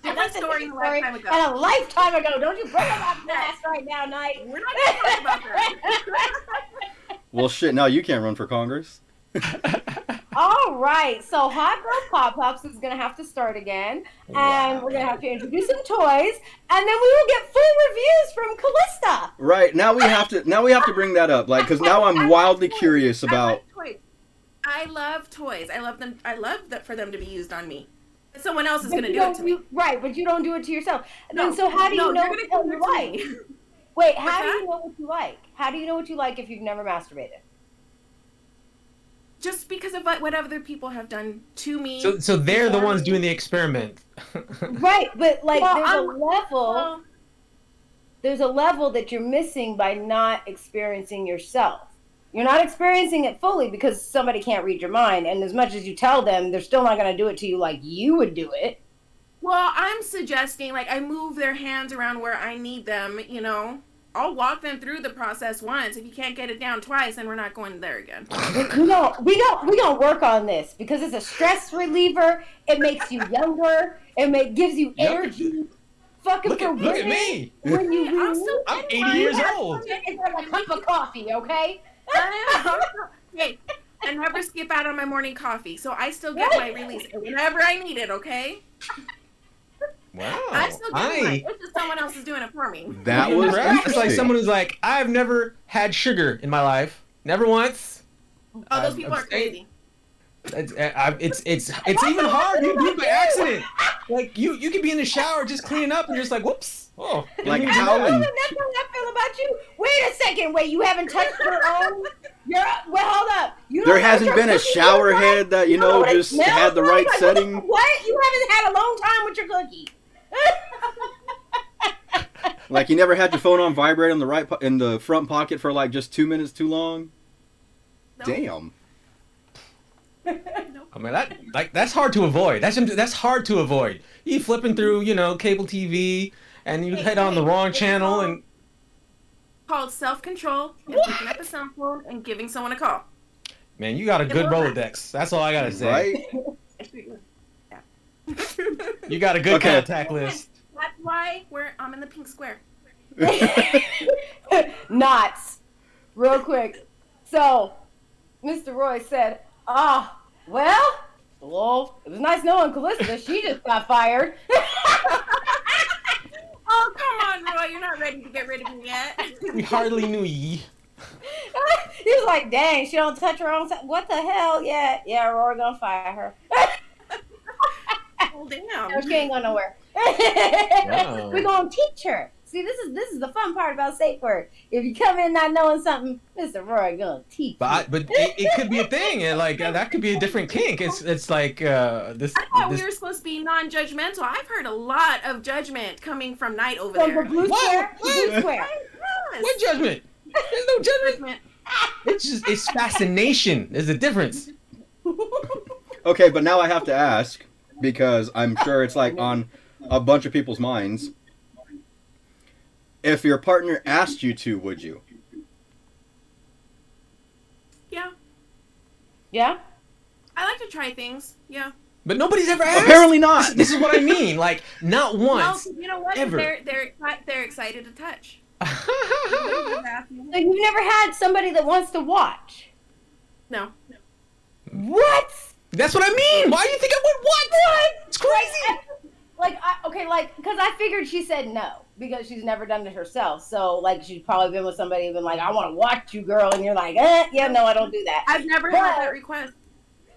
Different story a lifetime ago. And a lifetime ago. Don't you bring up my past right now, Knight. We're not going to talk about that. Well, shit, now you can't run for Congress. All right, so Hot Girl Pop Pops is gonna have to start again, and we're gonna have to introduce some toys, and then we will get full reviews from Callista. Right, now we have to bring that up, like, because now I'm wildly curious about. I love toys. I love them. I love that for them to be used on me. Someone else is gonna do it to me. Right, but you don't do it to yourself. No, then so how do you know what you like? Wait, how do you know what you like? How do you know what you like if you've never masturbated? Just because of what other people have done to me. So they're the ones doing the experiment. Right, but like there's a level that you're missing by not experiencing yourself. You're not experiencing it fully because somebody can't read your mind, and as much as you tell them, they're still not going to do it to you like you would do it. Well, I'm suggesting, like, I move their hands around where I need them, I'll walk them through the process once. If you can't get it down twice, then we're not going there again. No, we don't work on this because it's a stress reliever. It makes you younger. Gives you energy. Fucking look at me. When I'm 80 years old. It's like a cup of coffee, okay? Hey, I never skip out on my morning coffee, so I still get my release whenever I need it, okay? Wow. I still get mine. It's just someone else is doing it for me. That was It's like someone who's like, I've never had sugar in my life. Never once. Oh, those people are crazy. It's even hard. You do it by accident. Like you could be in the shower just cleaning up and you're just like, whoops. Oh, like that's how I feel about you. Wait a second. Wait, you haven't touched your own? Well, hold up. There hasn't been a shower head that just had the right setting. What? You haven't had a long time with your cookie. Like you never had your phone on vibrate in the front pocket for like just 2 minutes too long. No. Damn. I mean that's hard to avoid. That's hard to avoid. You flipping through cable TV and you head on the wrong channel and called self-control and picking up a cell phone and giving someone a call. Man, you got a good Rolodex. That's all I gotta say. Right? You got a good Okay. contact list. That's why I'm in the pink square. Knots. Real quick. So, Mr. Roy said, well, it was nice knowing Callista. She just got fired. Oh, come on, Roy. You're not ready to get rid of me yet. We hardly knew ye. He was like, dang, she don't touch her own side. What the hell? Yeah, Roy gonna fire her. Oh, No, damn. she ain't going nowhere. Wow. We're gonna teach her. See, this is the fun part about SafeWord. If you come in not knowing something, Mr. Roy gonna teach you. But it could be a thing, and like that could be a different kink. It's like this. I thought this we were supposed to be non-judgmental. I've heard a lot of judgment coming from Knight over From the there. blue What? square, What? blue square. Yes. What judgment? There's no judgment. Judgment. It's fascination. There's a difference. Okay, but now I have to ask, because I'm sure it's like on a bunch of people's minds. If your partner asked you to, would you? Yeah. Yeah? I like to try things. Yeah. But nobody's ever asked. Apparently not. This is what I mean. Like not once. No, you know what? Ever. They're excited to touch. So you've never had somebody that wants to watch? No. What? That's what I mean. Why do you think I would what? It's crazy. Because I figured she said no because she's never done it herself. So like she's probably been with somebody who's been like, I want to watch you, girl, and you're like, yeah, no, I don't do that. I've never had that request.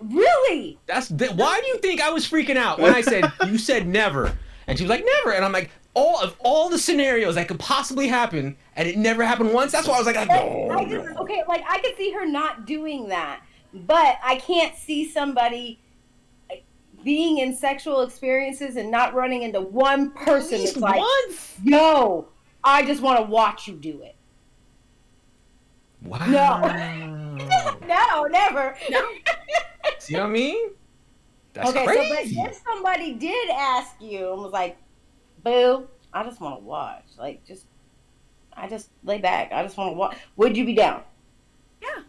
Really? Why do you think I was freaking out when I said you said never, and she was like never, and I'm like all the scenarios that could possibly happen, and it never happened once. That's why I was like, I could see her not doing that, but I can't see somebody being in sexual experiences and not running into one person that's like, yo, I just want to watch you do it. Wow. No, never. No. See what I mean? That's Okay, crazy. so but if somebody did ask you and was like, boo, I just want to watch. Like, I just lay back. I just want to watch. Would you be down? Yeah.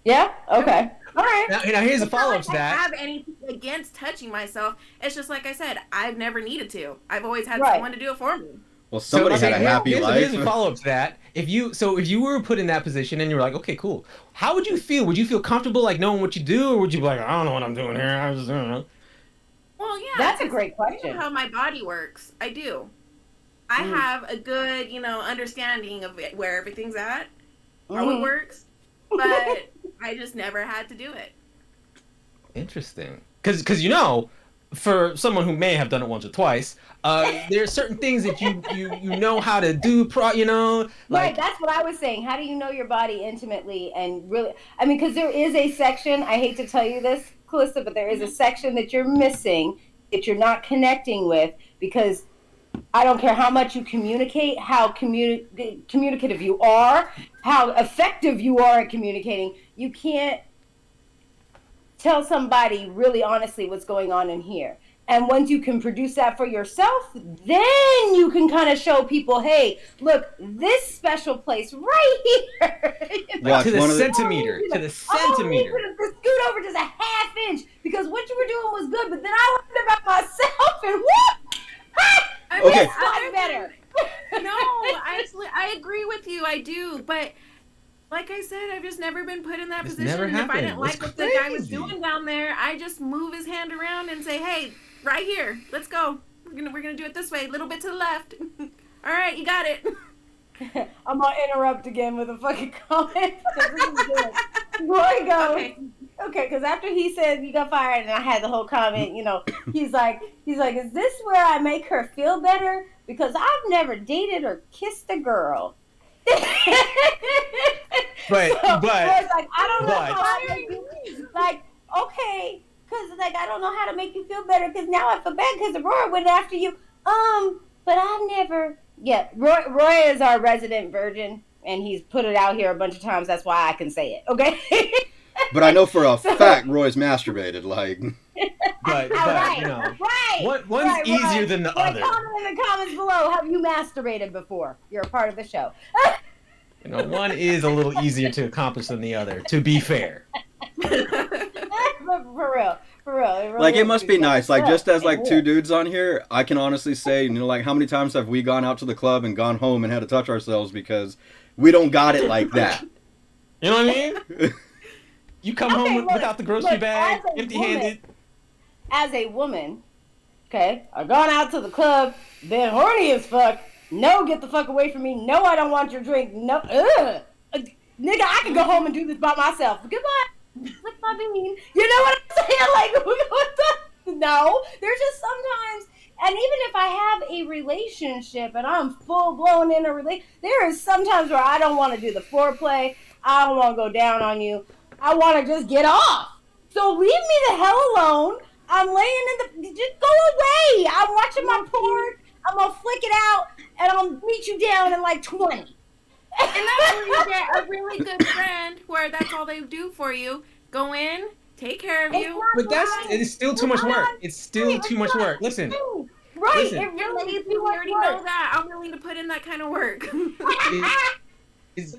Yeah? Okay. All right. Now here's a It's not follow-up like to I that. have anything against touching myself. It's just like I said, I've never needed to. I've always had Right. someone to do it for me. Well, somebody had a happy here's life. a follow-up to that. If you were put in that position and you were like, okay, cool, how would you feel? Would you feel comfortable like knowing what you do, or would you be like, I don't know what I'm doing here? I just don't know. Well, yeah. That's a great I question. know how my body works. I do. I have a good, understanding of where everything's at, how it works, but I just never had to do it. Interesting. Because for someone who may have done it once or twice, there are certain things that you know how to do. Right, that's what I was saying. How do you know your body intimately and really? I mean, because there is a section. I hate to tell you this, Callista, but there is a section that you're missing, that you're not connecting with, because I don't care how much you communicate, how communicative you are, how effective you are at communicating. You can't tell somebody really honestly what's going on in here. And once you can produce that for yourself, then you can kind of show people, hey, look, this special place right here. Watch, to the one of the- centimeter. To the Oh, centimeter. we could scoot over just a half inch because what you were doing was good, but then I learned about myself and whoop! I Okay. It's not better. No, I agree with you. I do, but like I said, I've just never been put in that It's position. never And if I happened. didn't like It's what the guy was crazy. doing down there, I just move his hand around and say, "Hey, right here, let's go. We're gonna do it this way, a little bit to the left. All right, you got it." I'm gonna interrupt again with a fucking comment. Roy goes, okay, because after he said you got fired, and I had the whole comment, he's like, is this where I make her feel better? Because I've never dated or kissed a girl. But Roy's like, I don't know how I make you, like, okay, because like I don't know how to make you feel better, because now I feel bad because Roy went after you. But I've never. Yeah, Roy is our resident virgin, and he's put it out here a bunch of times. That's why I can say it. Okay. But I know for a fact Roy's masturbated. Like, but Right. one's easier than the other. Comment in the comments below. Have you masturbated before? You're a part of the show. You know, one is a little easier to accomplish than the other, to be fair. For real. It really Like, it is must be nice. Like, Yeah, just as, like, it two is. dudes on here, I can honestly say, you know, like, how many times have we gone out to the club and gone home and had to touch ourselves because we don't got it like that? You know what I mean? You come Okay, home without the grocery bag, as a empty-handed. As a woman, okay, I've gone out to the club, been horny as fuck. No, get the fuck away from me. No, I don't want your drink. No, ugh. Nigga, I can go home and do this by myself. Goodbye. Flick my bean. You know what I'm saying? Like, what the? No. There's just sometimes, and even if I have a relationship and I'm full blown in a relationship, there is sometimes where I don't want to do the foreplay. I don't want to go down on you. I want to just get off. So leave me the hell alone. I'm laying in the, just go away. I'm watching my porn. I'm going to flick it out and I'll meet you down in like 20. And that's where you get a really good friend where that's all they do for you. Go in, take care of you. But it is still too much work. It's still too much work. Listen. Right. Listen. It really is You too much already know work. that. I'm willing to put in that kind of work.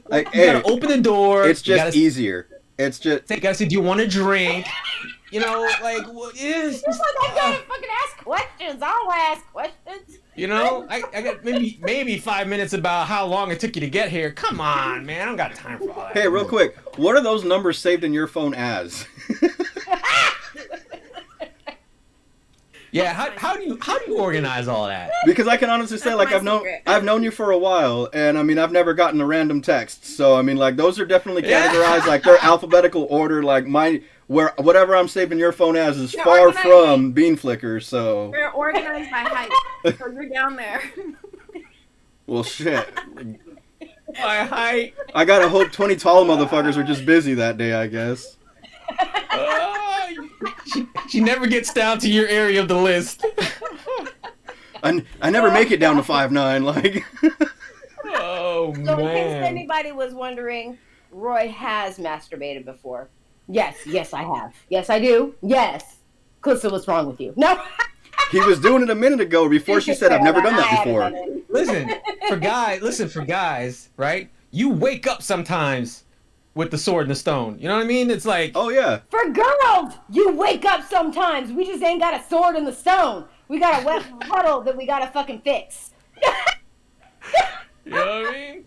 Like, You gotta open the door. It's just easier. It's just... You gotta say, do you want a drink? You know, like, what is? Just like I gotta fucking ask questions. I don't ask questions. You know, I got maybe 5 minutes about how long it took you to get here. Come on, man, I don't got time for all that. Hey, real quick, what are those numbers saved in your phone as? Yeah, how do you organize all that? Because I can honestly say, like, That's my secret. I've known you for a while, and I mean, I've never gotten a random text. So I mean, like, those are definitely categorized, like, they're alphabetical order. Like whatever I'm saving your phone as is They're far organized. from Bean Flicker. So We're organized by height, so you're down there. well, shit. My height. I gotta hope 20 tall motherfuckers are just busy that day, I guess. She never gets down to your area of the list. I never make it down to 5'9", like. Oh, So in case man. anybody was wondering, Roy has masturbated before. Yes, I have. Yes, I do. Yes. Callista, what's wrong with you? No. He was doing it a minute ago before she said, I've never done that before. Listen, for guys, right? You wake up sometimes with the sword and the stone. You know what I mean? It's like, Oh, yeah. For girls, you wake up sometimes. We just ain't got a sword in the stone. We got a wet puddle that we gotta fucking fix. you know what I mean?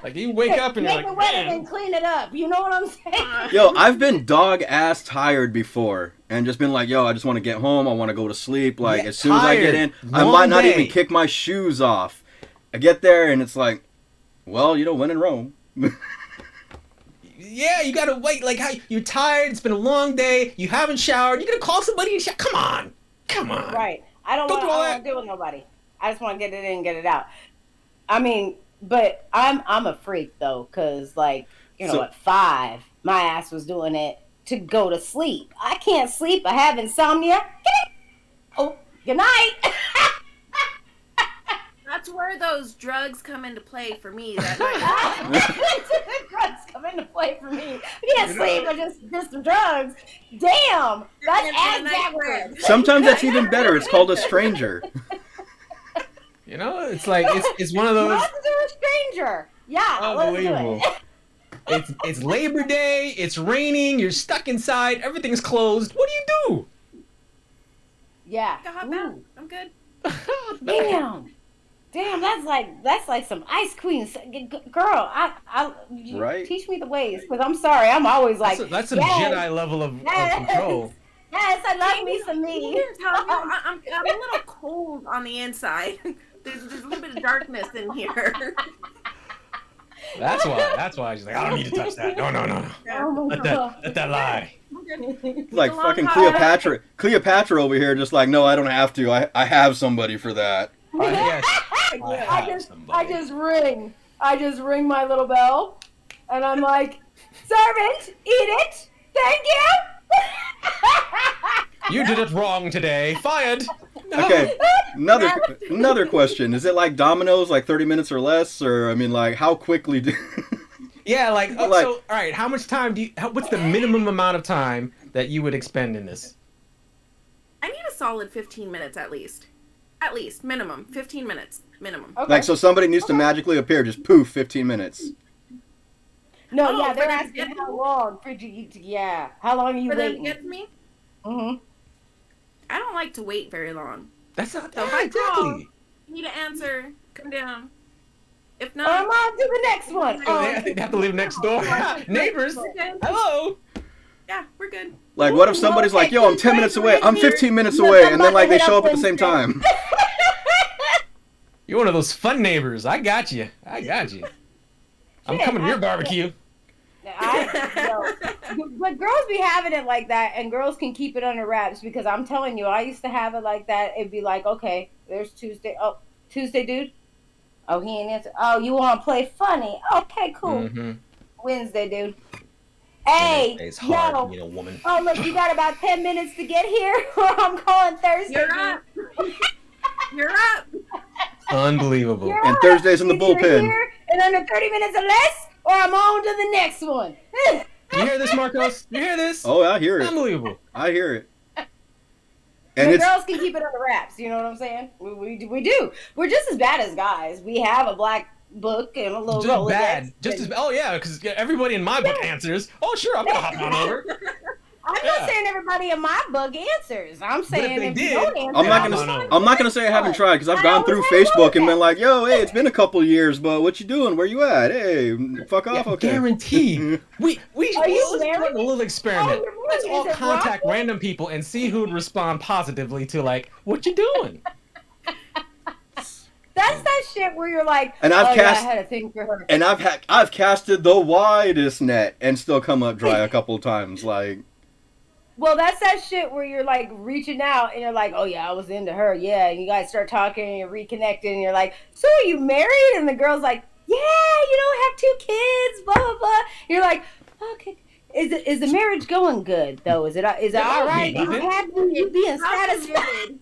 Like, you wake up and you're Make like, it wet and man. then clean it up. You know what I'm saying? Yo, I've been dog-ass tired before and just been like, yo, I just want to get home. I want to go to sleep. Like, Yeah, as soon as I get in, tired. I Long might not day. even kick my shoes off. I get there and it's like, well, you know, when in Rome. Yeah, you gotta wait. Like, how you're tired. It's been a long day. You haven't showered. You're gonna call somebody and shower. Come on. Right. I don't Don't want do all to that. deal with nobody. I just want to get it in and get it out. I mean, but I'm a freak though, cause like, you know, So- at 5, my ass was doing it to go to sleep. I can't sleep. I have insomnia. Oh, good night. That's where those drugs come into play for me. That night. Drugs come into play for me. I can't sleep. I just did some drugs. Damn, that's And ass a night backwards. Sometimes that's even better. It's called a stranger. You know, it's like it's one of those. Drugs are a stranger. Yeah, let's do Unbelievable. it. It's Labor Day. It's raining. You're stuck inside. Everything's closed. What do you Yeah. Go hop Ooh. out. I'm good. do? Damn, that's like some Ice Queen. Girl, you Right? teach me the ways, because I'm sorry, I'm always like, That's some yes, Jedi level of yes, control. Yes, I love me some me. I'm a little cold on the inside. There's a little bit of darkness in here. That's why she's like, I don't need to touch that. No. Oh my God. Let that lie. Like It's a long fucking holiday. Cleopatra over here, just like, no, I don't have to. I have somebody for that. Yes. I just ring my little bell, and I'm like, servant, eat it. Thank you. You did it wrong today. Fired. Okay, another question. Is it like Domino's, like 30 minutes or less? Or, I mean, like, how quickly do... Yeah, like, Like- so, all right, how much time what's the minimum amount of time that you would expend in this? I need a solid 15 minutes at least. At least minimum 15 minutes minimum. Okay. Like, so somebody needs to magically appear, just poof, 15 minutes. No, Oh, yeah, they're for them to asking get how long for you. Yeah, how long are you For them to waiting? get to me, Mm-hmm. I don't like to wait very long. That's not So if that I call, exactly. you need to answer. Come down. If Or I'm not, on to the next one. Oh, they have to live next door. Neighbors. we're good. Hello. Yeah, we're good. Like, what if somebody's like, yo, I'm 10 minutes away, I'm 15 minutes away, and then, like, they show up at the same time. You're one of those fun neighbors. I got you. I'm Shit, coming to your barbecue. But girls be having it like that, and girls can keep it under wraps because I'm telling you, I used to have it like that. It'd be like, okay, there's Tuesday. Oh, Tuesday, dude. Oh, he ain't answer. Oh, you want to play funny? Okay, cool. Mm-hmm. Wednesday, dude. Hey, It's hard, yo. you know, woman. Oh, look, you got about 10 minutes to get here, or I'm calling Thursday. You're dude. up. You're up. Unbelievable. You're And up. Thursday's in the Either bullpen. here in under 30 minutes or less, or I'm on to the next one. You hear this, Marcos? You hear this? Oh, I hear it. Unbelievable. I hear it. And And the it's girls can keep it under wraps. You know what I'm saying? We do. We're just as bad as guys. We have a black book and a little Just Rolodex. bad. Just as oh yeah, because everybody in my book answers. Oh sure, I'm gonna hop on over. I'm Yeah. not saying everybody in my book answers. I'm saying they if you did, don't answer, I'm not No, gonna. no. I'm not gonna say I haven't tried because I've I gone always through have Facebook and that. been like, "Yo, hey, it's been a couple years, but what you doing? Where you at? Hey, fuck off, Yeah, okay." guaranteed. We Are you let's married? run a little experiment. Oh, you're married. Let's all Is it contact wrong? random people and see who would respond positively to like, what you doing? that's that shit where you're like, And I've oh, yeah, I cast- had a thing for her. And I've casted the widest net and still come up dry a couple times. Like, Well, that's that shit where you're like reaching out and you're like, oh yeah, I was into her. Yeah. And you guys start talking and you're reconnecting and you're like, so are you married? And the girl's like, yeah, I have 2 kids, blah, blah, blah. You're like, okay. Is the marriage going good though? Is it all right? You nothing. happy? You being How satisfied? committed-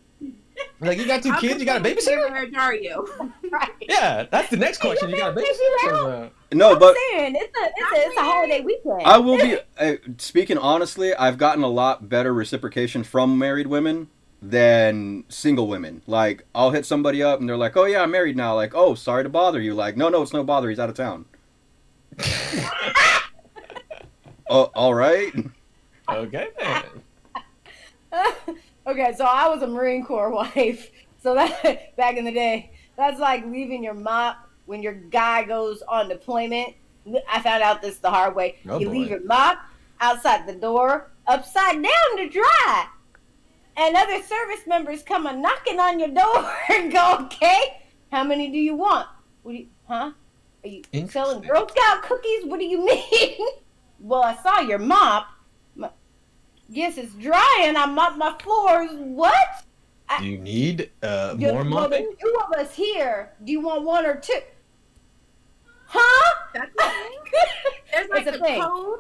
Like you got 2 how kids, you got a committed to your babysitter? marriage are you? Right. Yeah, that's the next question. You got a Maybe babysitter? no, I'm but saying it's a holiday weekend. I will be speaking honestly. I've gotten a lot better reciprocation from married women than single women. Like, I'll hit somebody up and they're like, "Oh yeah, I'm married now." Like, "Oh, sorry to bother you." Like, "No, it's no bother. He's out of town." Oh, all right. Okay then. Okay, so I was a Marine Corps wife. So that back in the day, that's like leaving your mop when your guy goes on deployment. I found out this the hard way. Oh, you boy. leave your mop outside the door, upside down to dry. And other service members come a knocking on your door and go, okay, how many do you want? What do you, huh? Are you selling Interesting. Girl Scout cookies? What do you mean? Well, I saw your mop. Yes, it's dry and I mopped my floors. What? Do you need more Well, mopping? there's 2 of us here. Do you want 1 or 2? Huh? That's the thing? There's like It's a the thing. code.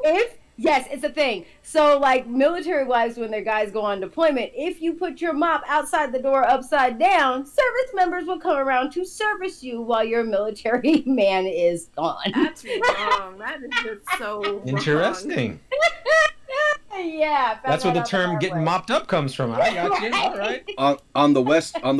Yes, it's a thing. So, like, military wives, when their guys go on deployment, if you put your mop outside the door upside down, service members will come around to service you while your military man is gone. That's wrong. That is just so wrong. Interesting. Yeah. found That's where that the out term hard getting way. mopped up comes from. I got you. All right. On the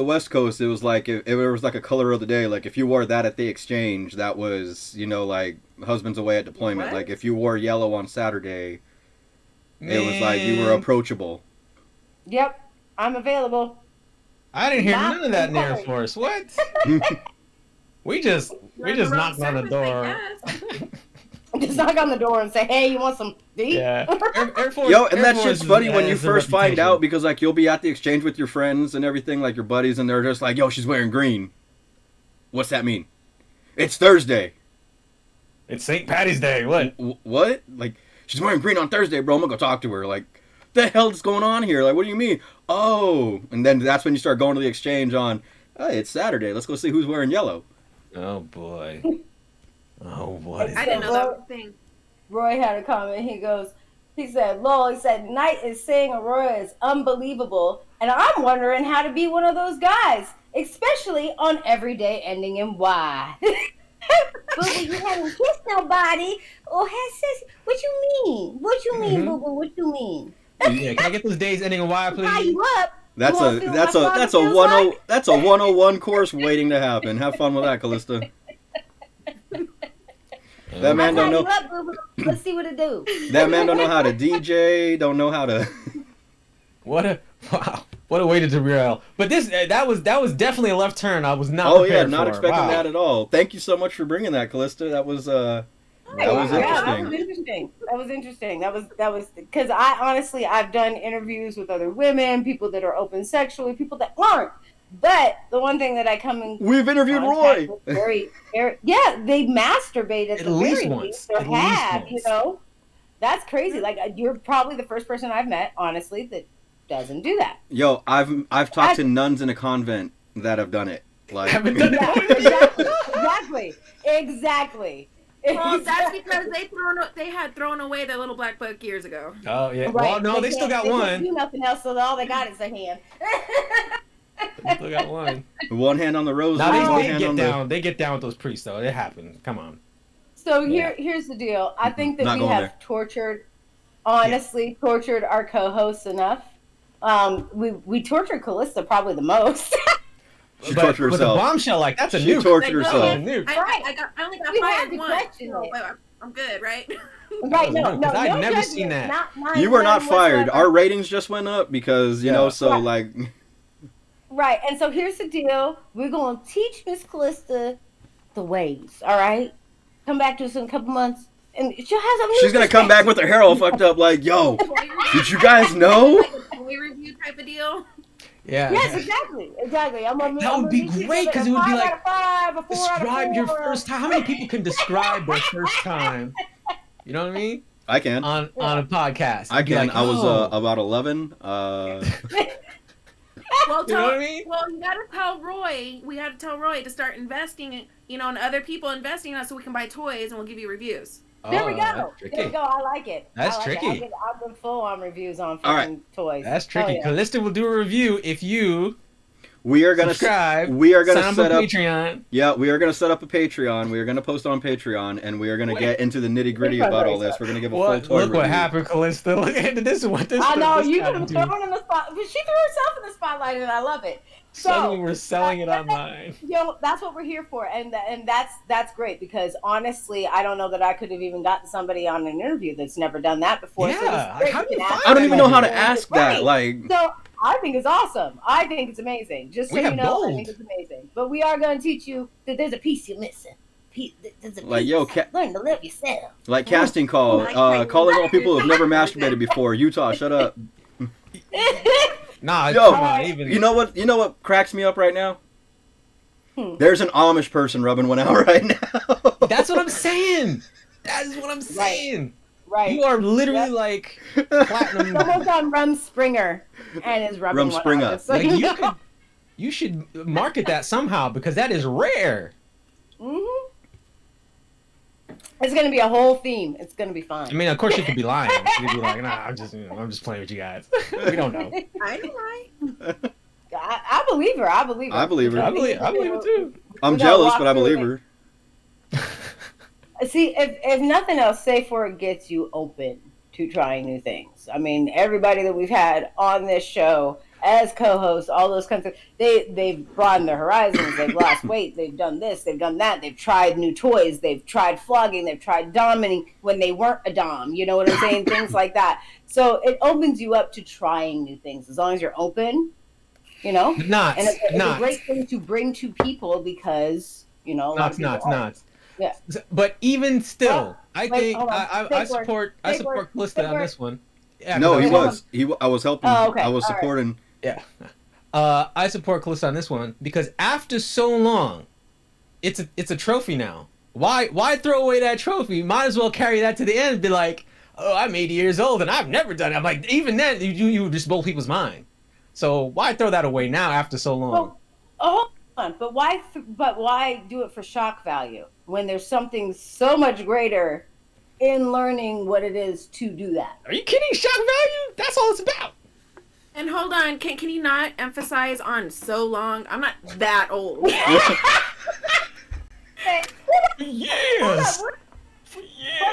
west coast, it was like if it was like a color of the day. Like if you wore that at the exchange, that was like husbands away at deployment. What? Like if you wore yellow on Saturday, it was like you were Man, approachable. Yep. I'm available. I didn't hear Not none of that in the Air sorry. Force. What? we just You're in the wrong knocked on the service, I door. guess. Just knock on the door and say, hey, you want some tea? Yeah. Air Force. Yo, and Air that Force shit's is- funny when you has a first find reputation. out because like you'll be at the exchange with your friends and everything, like your buddies, and they're just like, "Yo, she's wearing green." What's that mean? It's Thursday. It's St. Patty's Day. What? What? Like she's wearing green on Thursday, bro. I'm gonna go talk to her. Like, the hell is going on here? Like, what do you mean? Oh, and then that's when you start going to the exchange on. Hey, it's Saturday. Let's go see who's wearing yellow. Oh boy. Oh, what is I didn't know that was a thing. Roy had a comment. He said, lol, he said, Knight is saying Aurora is unbelievable, and I'm wondering how to be one of those guys, especially on every day ending in Y. Boo boo, you haven't kissed nobody. Or has sex. What you mean? What you mean, Mhm. boo boo? What you mean? Yeah, can I get those days ending in Y, Tie please? you up. That's You a wanna feel that's what a my that's body a feels 10 like? that's a 101 course waiting to happen. Have fun with that, Callista. That man I don't tie you know. up, boo boo. Let's see what it do. That man don't know how to DJ. Don't know how to. What a wow! What a way to derail. But this that was definitely a left turn. I was not. Oh yeah, prepared not for. expecting Wow. that at all. Thank you so much for bringing that, Callista. That was Right, was yeah, that interesting. was interesting. That was because I honestly I've done interviews with other women, people that are open sexually, people that aren't. But the one thing that I come in We've interviewed contact Roy. with very yeah, they masturbate at the least very once. least, or At least have, once. you know. That's crazy. Like you're probably the first person I've met, honestly, that doesn't do that. Yo, I've talked to nuns in a convent that have done it. Like Haven't done Yeah, it. exactly. Well, that's because they had thrown away their little black book years ago. Oh yeah. Right. Well, no, they still got can't one. do nothing else, so all they got is their hand. They still got one. one hand on the roses, Now one they hand get on down. They get down with those priests though. It happens. Come on. So here's the deal. I think that Not we going have there. tortured our co-hosts enough. We tortured Callista probably the most. She But tortured with a herself. bombshell like that's a She nuke. tortured Like, herself. That's a nuke. I only got We had fired to once. question So, it. well, I'm good, right? Right? That was No, a nuke, no, 'cause I'd no never judgment, seen that. Not You were not none fired. whatsoever. Our ratings just went up because you Yeah. know. So Right. like, Right, and so here's the deal. We're going to teach Miss Callista the ways, all right? Come back to us in a couple months, and she'll have some new she's gonna come back perspective. with her hair all fucked up. Like, yo, did you guys know? Like a toy review type of deal. Yeah. Yes, exactly. That would be great because it would be like describe your first time. time. How many people can describe their first time? You know what I mean? I can. On a podcast. I It'd be can. like, I was oh. about 11. Well, You know what I mean? Well, you gotta tell Roy. We had to tell Roy to start investing, in other people investing in us so we can buy toys and we'll give you reviews. There we Oh, go. that's tricky. There we go. I like it. That's I like tricky. It. I'll give full on reviews on All right. fucking toys. That's tricky. Oh, yeah. Callista will do a review if you we are gonna. subscribe. We are gonna sign set up up. a Patreon. Yeah, we are gonna set up a Patreon. We are gonna post on Patreon, and we are gonna get into the nitty gritty about all this. We're gonna give a full What? toy Look what review. happened, Callista. Look at this. What this? I know this you guy can do. throw her in the spot. She threw herself in the spotlight, and I love it. Suddenly So we're selling it online. you know, that's what we're here for, and that's great because honestly, I don't know that I could have even gotten somebody on an interview that's never done that before. So Yeah, this is great. how do you can find ask I don't even know how to them. ask Right. that. Like, So I think it's awesome. I think it's amazing. Just so We you have know, I gold. think it's amazing. But we are going to teach you that there's a piece you're missing. There's a piece. Like, yo, learn to love yourself. like casting call, calling all people who've never masturbated before. Utah, shut up. Nah, Yo, come on. Even You know what cracks me up right now? Hmm. There's an Amish person rubbing one out right now. that's what I'm saying. That is what I'm saying. Right. You are literally Yep. like platinum. Someone's on Rum Springer and is rubbing Rum one Springer. out. So Like you you know. could, you should market that somehow because that is rare. Mhm. It's gonna be a whole theme. It's gonna be fun. I mean, of course you could be lying. You could be like, nah, I'm just playing with you guys. We don't know. I know, right? I believe her. I believe her. I believe her. I believe it too. I'm We gotta jealous, walk but I through believe it. her. See, if nothing else, SafeWord gets you open to trying new things. I mean, everybody that we've had on this show as co-hosts, all those kinds of they've broadened their horizons. They've lost weight. They've done this. They've done that. They've tried new toys. They've tried flogging. They've tried doming when they weren't a dom. You know what I'm saying? Things like that. So it opens you up to trying new things as long as you're open. You know, Not, and it's a not, great thing to bring to people because you know. a lot of people aren't. not. Yeah. But even still, Well, I wait, think hold on. I SafeWord. support SafeWord. Callista on SafeWord. this one. Yeah, No, 'cause he I was. I was helping. Oh, okay. I was All right. supporting. Yeah. I support Callista on this one because after so long, it's a trophy now. Why throw away that trophy? Might as well carry that to the end and be like, oh, I'm 80 years old and I've never done it. I'm like, even then, you just blow people's mind. So why throw that away now after so long? Well, hold on, but why do it for shock value when there's something so much greater in learning what it is to do that? Are you kidding? Shock value? That's all it's about. And hold on, can you not emphasize on so long? I'm not that old. Yes. For years.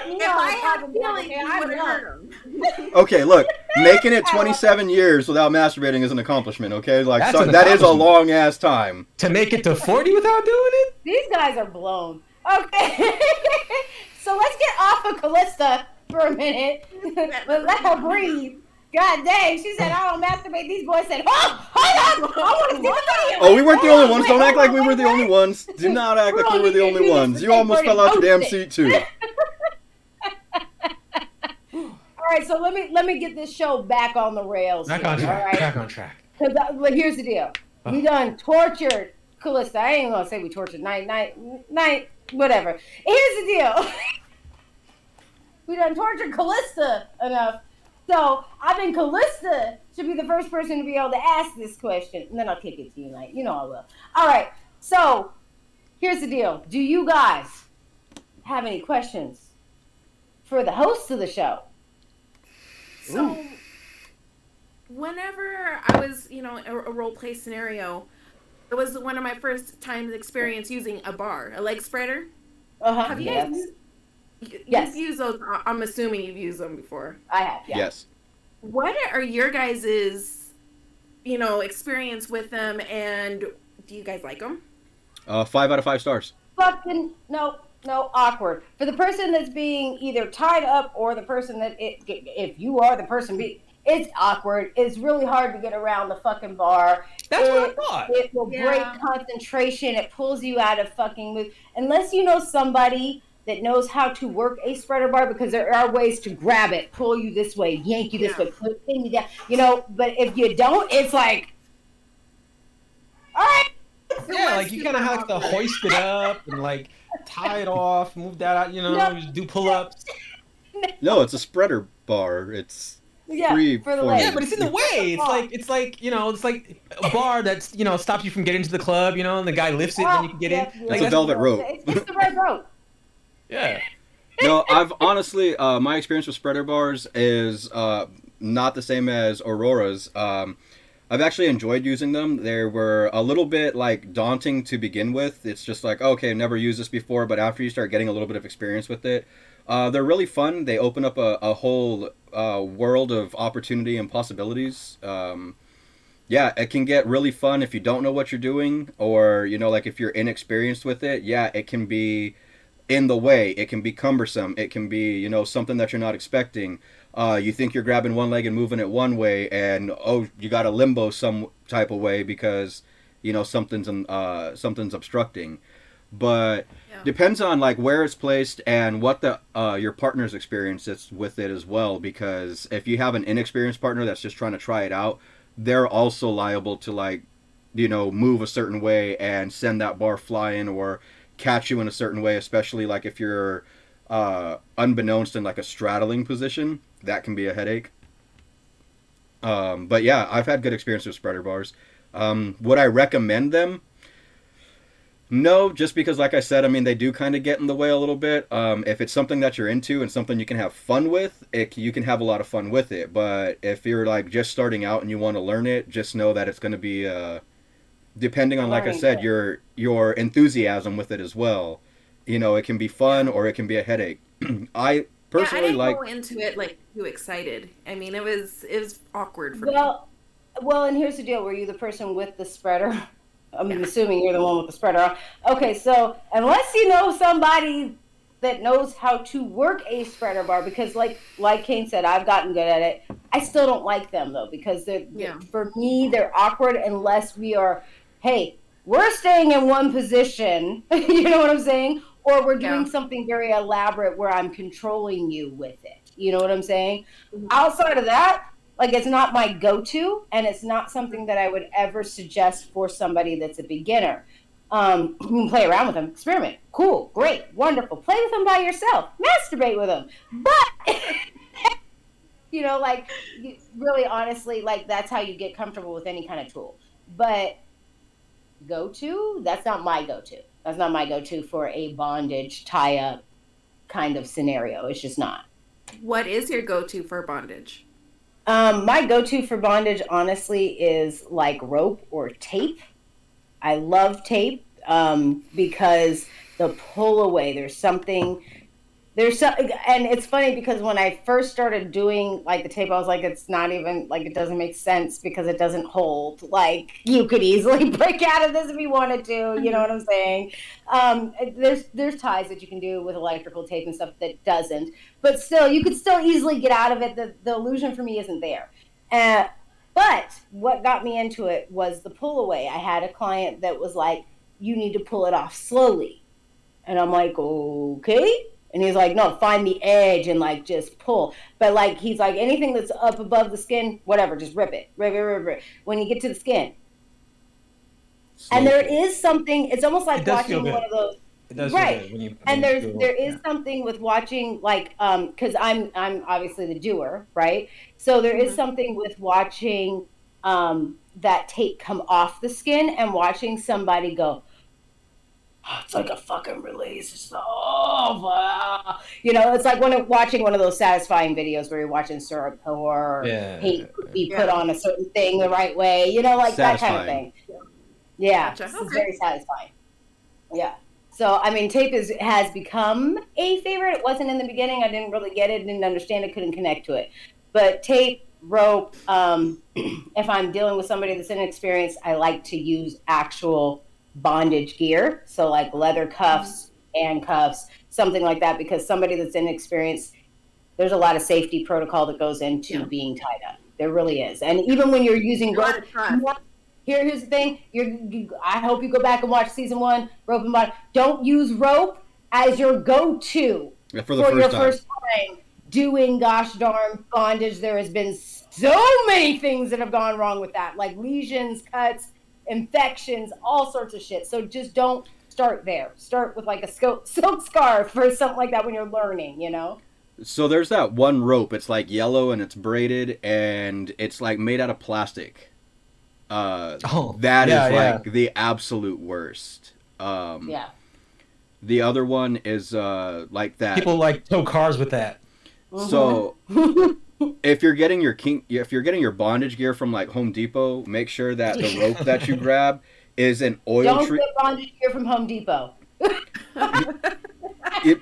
If I had feelings, you would have heard them. Okay, look, making it 27 years without masturbating is an accomplishment. Okay, like That's so, an that is a accomplishment. long ass time. To make it to 40 without doing it? These guys are blown. Okay. So let's get off of Callista for a minute. But let her breathe. God dang, she said, I don't masturbate. These boys said, oh, hold on. I want to see the video. Oh, we weren't the Hold only on, ones. wait, Don't act hold like on, we were wait, the wait. only ones. Do not act like we were the only ones. You almost fell out your damn seat too. All right, so let me get this show back on the rails. Back here, on track. all right? Back on track. Because here's the deal. We done tortured Callista. I ain't gonna say we tortured Knight, whatever. Here's the deal. We done tortured Callista enough. So I think Callista should be the first person to be able to ask this question. And then I'll kick it to you, Knight. You know I will. All right. So here's the deal. Do you guys have any questions for the hosts of the show? So, whenever I was, a role play scenario, it was one of my first times experience using a bar, a leg spreader. Uh-huh. Have you Yes. guys? Yes. You've used those. I'm assuming you've used them before. I have, yeah. Yes. What are your guys's, experience with them, and do you guys like them? 5 out of 5 stars. Fucking no, awkward. For the person that's being either tied up or the person that if you are the person it's awkward. It's really hard to get around the fucking bar. That's what I thought. It will break concentration. It pulls you out of fucking mood. Unless you know somebody that knows how to work a spreader bar, because there are ways to grab it, pull you this way, yank you this way, pin you down. But if you don't, it's like, all right. Yeah, like you kind of have to hoist it up and like tie it off, move that out, just do pull-ups. No, it's a spreader bar. It's Yeah, free for the for leg. Yeah, but it's in the way. It's like a bar that's stops you from getting to the club, and the guy lifts it and then you can get in. It's a velvet rope. It's the red rope. Yeah. No, I've honestly, my experience with spreader bars is not the same as Aurora's. I've actually enjoyed using them. They were a little bit like daunting to begin with. It's just like, okay, never used this before, but after you start getting a little bit of experience with it, they're really fun. They open up a whole world of opportunity and possibilities. Yeah, it can get really fun if you don't know what you're doing, or like if you're inexperienced with it. Yeah, it can be in the way. It can be cumbersome. It can be something that you're not expecting. You think you're grabbing one leg and moving it one way, and you got a limbo some type of way because something's obstructing. But depends on like where it's placed and what the your partner's experience is with it as well. Because if you have an inexperienced partner that's just trying to try it out, they're also liable to like move a certain way and send that bar flying or catch you in a certain way, especially like if you're unbeknownst in like a straddling position. That can be a headache. But yeah, I've had good experience with spreader bars. Would I recommend them? No, just because like I said, I mean, they do kind of get in the way a little bit. If it's something that you're into and something you can have fun with, you can have a lot of fun with it. But if you're like just starting out and you want to learn it, just know that it's going to be depending on, like I said, your enthusiasm with it as well. It can be fun or it can be a headache. I personally I didn't go into it like too excited. I mean, it was awkward for me. Well, and here's the deal. Were you the person with the spreader? I'm assuming you're the one with the spreader. Okay, so unless you know somebody that knows how to work a spreader bar, because like Kane said, I've gotten good at it. I still don't like them though, because for me they're awkward unless we are, hey, we're staying in one position. You know what I'm saying? Or we're doing something very elaborate where I'm controlling you with it. You know what I'm saying? Mm-hmm. Outside of that, like, it's not my go-to, and it's not something that I would ever suggest for somebody that's a beginner. You can play around with them, experiment. Cool, great, wonderful. Play with them by yourself. Masturbate with them. But, like, really honestly, like, that's how you get comfortable with any kind of tool. But go-to, that's not my go-to. That's not my go-to for a bondage tie-up kind of scenario. It's just not. What is your go-to for bondage? My go-to for bondage, honestly, is like rope or tape. I love tape because the pull away, there's something There's some, and it's funny because when I first started doing like the tape, I was like, it's not even like, it doesn't make sense because it doesn't hold. Like you could easily break out of this if you wanted to. You know what I'm saying? There's ties that you can do with electrical tape and stuff that doesn't, but still, you could still easily get out of it. The illusion for me isn't there. But what got me into it was the pull away. I had a client that was like, you need to pull it off slowly. And I'm like, okay. And he's like, no, find the edge and like just pull. But like, he's like, anything that's up above the skin, whatever, just rip it. Rip it. When you get to the skin. Slow and there pull. is something, it's almost like watching one of those. It does right. feel good when you, and there is yeah. something with watching like, cause I'm obviously the doer, right? So there is something with watching that tape come off the skin and watching somebody go, oh, it's like a fucking release. It's wow. You know, it's like watching one of those satisfying videos where you're watching syrup pour or paint be put on a certain thing the right way. You know, like that kind of thing. Yeah, Gotcha. It's very satisfying. Yeah. So, I mean, tape has become a favorite. It wasn't in the beginning. I didn't really get it, didn't understand it, couldn't connect to it. But tape, rope, if I'm dealing with somebody that's inexperienced, I like to use actual bondage gear. So like leather cuffs, handcuffs, something like that, because somebody that's inexperienced, there's a lot of safety protocol that goes into being tied up. There really is. And even when you're using rope, here's the thing. I hope you go back and watch season 1, rope and bondage. Don't use rope as your go-to for your first time doing gosh darn bondage. There has been so many things that have gone wrong with that, like lesions, cuts, infections, all sorts of shit. So just don't start there. Start with like a silk scarf or something like that when you're learning, you know? So there's that one rope. It's like yellow and it's braided and it's like made out of plastic. That is like the absolute worst. The other one is like that. People like tow cars with that. So if you're getting your bondage gear from like Home Depot, make sure that the rope that you grab is an oil. Don't get bondage gear from Home Depot. They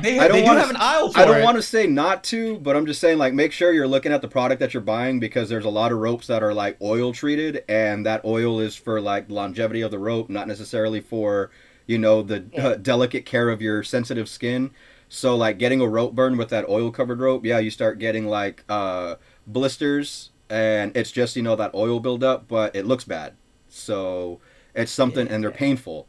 do have an aisle for it. I don't want to say not to, but I'm just saying like make sure you're looking at the product that you're buying, because there's a lot of ropes that are like oil treated, and that oil is for like longevity of the rope, not necessarily for, you know, the delicate care of your sensitive skin. So like getting a rope burn with that oil covered rope, you start getting like blisters, and it's just, you know, that oil buildup, but it looks bad. So it's something, and they're painful.